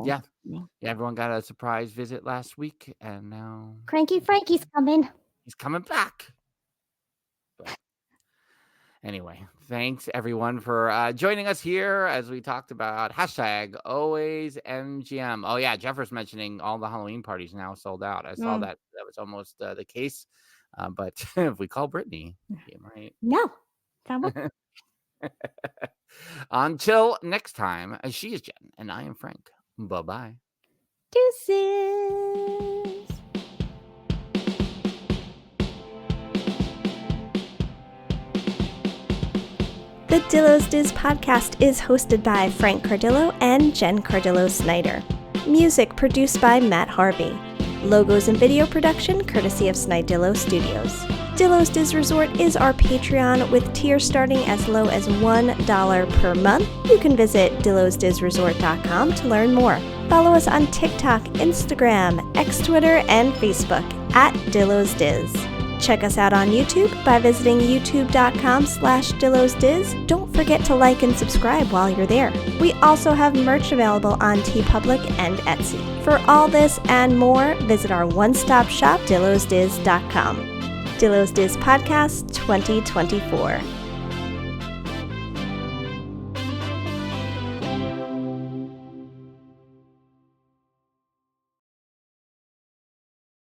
Yeah. Everyone got a surprise visit last week, and now Cranky Frankie's coming. He's coming back. But anyway, thanks everyone for joining us here as we talked about #AlwaysMGM. Oh yeah, Jeff was mentioning all the Halloween parties now sold out. I saw that was almost the case. But if we call Brittany, you might. No. Until next time, she is Jen and I am Frank. Bye-bye. Deuces. The Dillo's Diz podcast is hosted by Frank Cardillo and Jen Cardillo-Snyder. Music produced by Matt Harvey. Logos and video production courtesy of Snidillo Studios. Dillo's Diz Resort is our Patreon with tiers starting as low as $1 per month. You can visit dillosdizresort.com to learn more. Follow us on TikTok, Instagram, X Twitter, and Facebook at Dillo's Diz. Check us out on YouTube by visiting youtube.com/DillosDiz. Don't forget to like and subscribe while you're there. We also have merch available on TeePublic and Etsy. For all this and more, visit our one-stop shop, dillosdiz.com. Dillo's Diz Podcast 2024.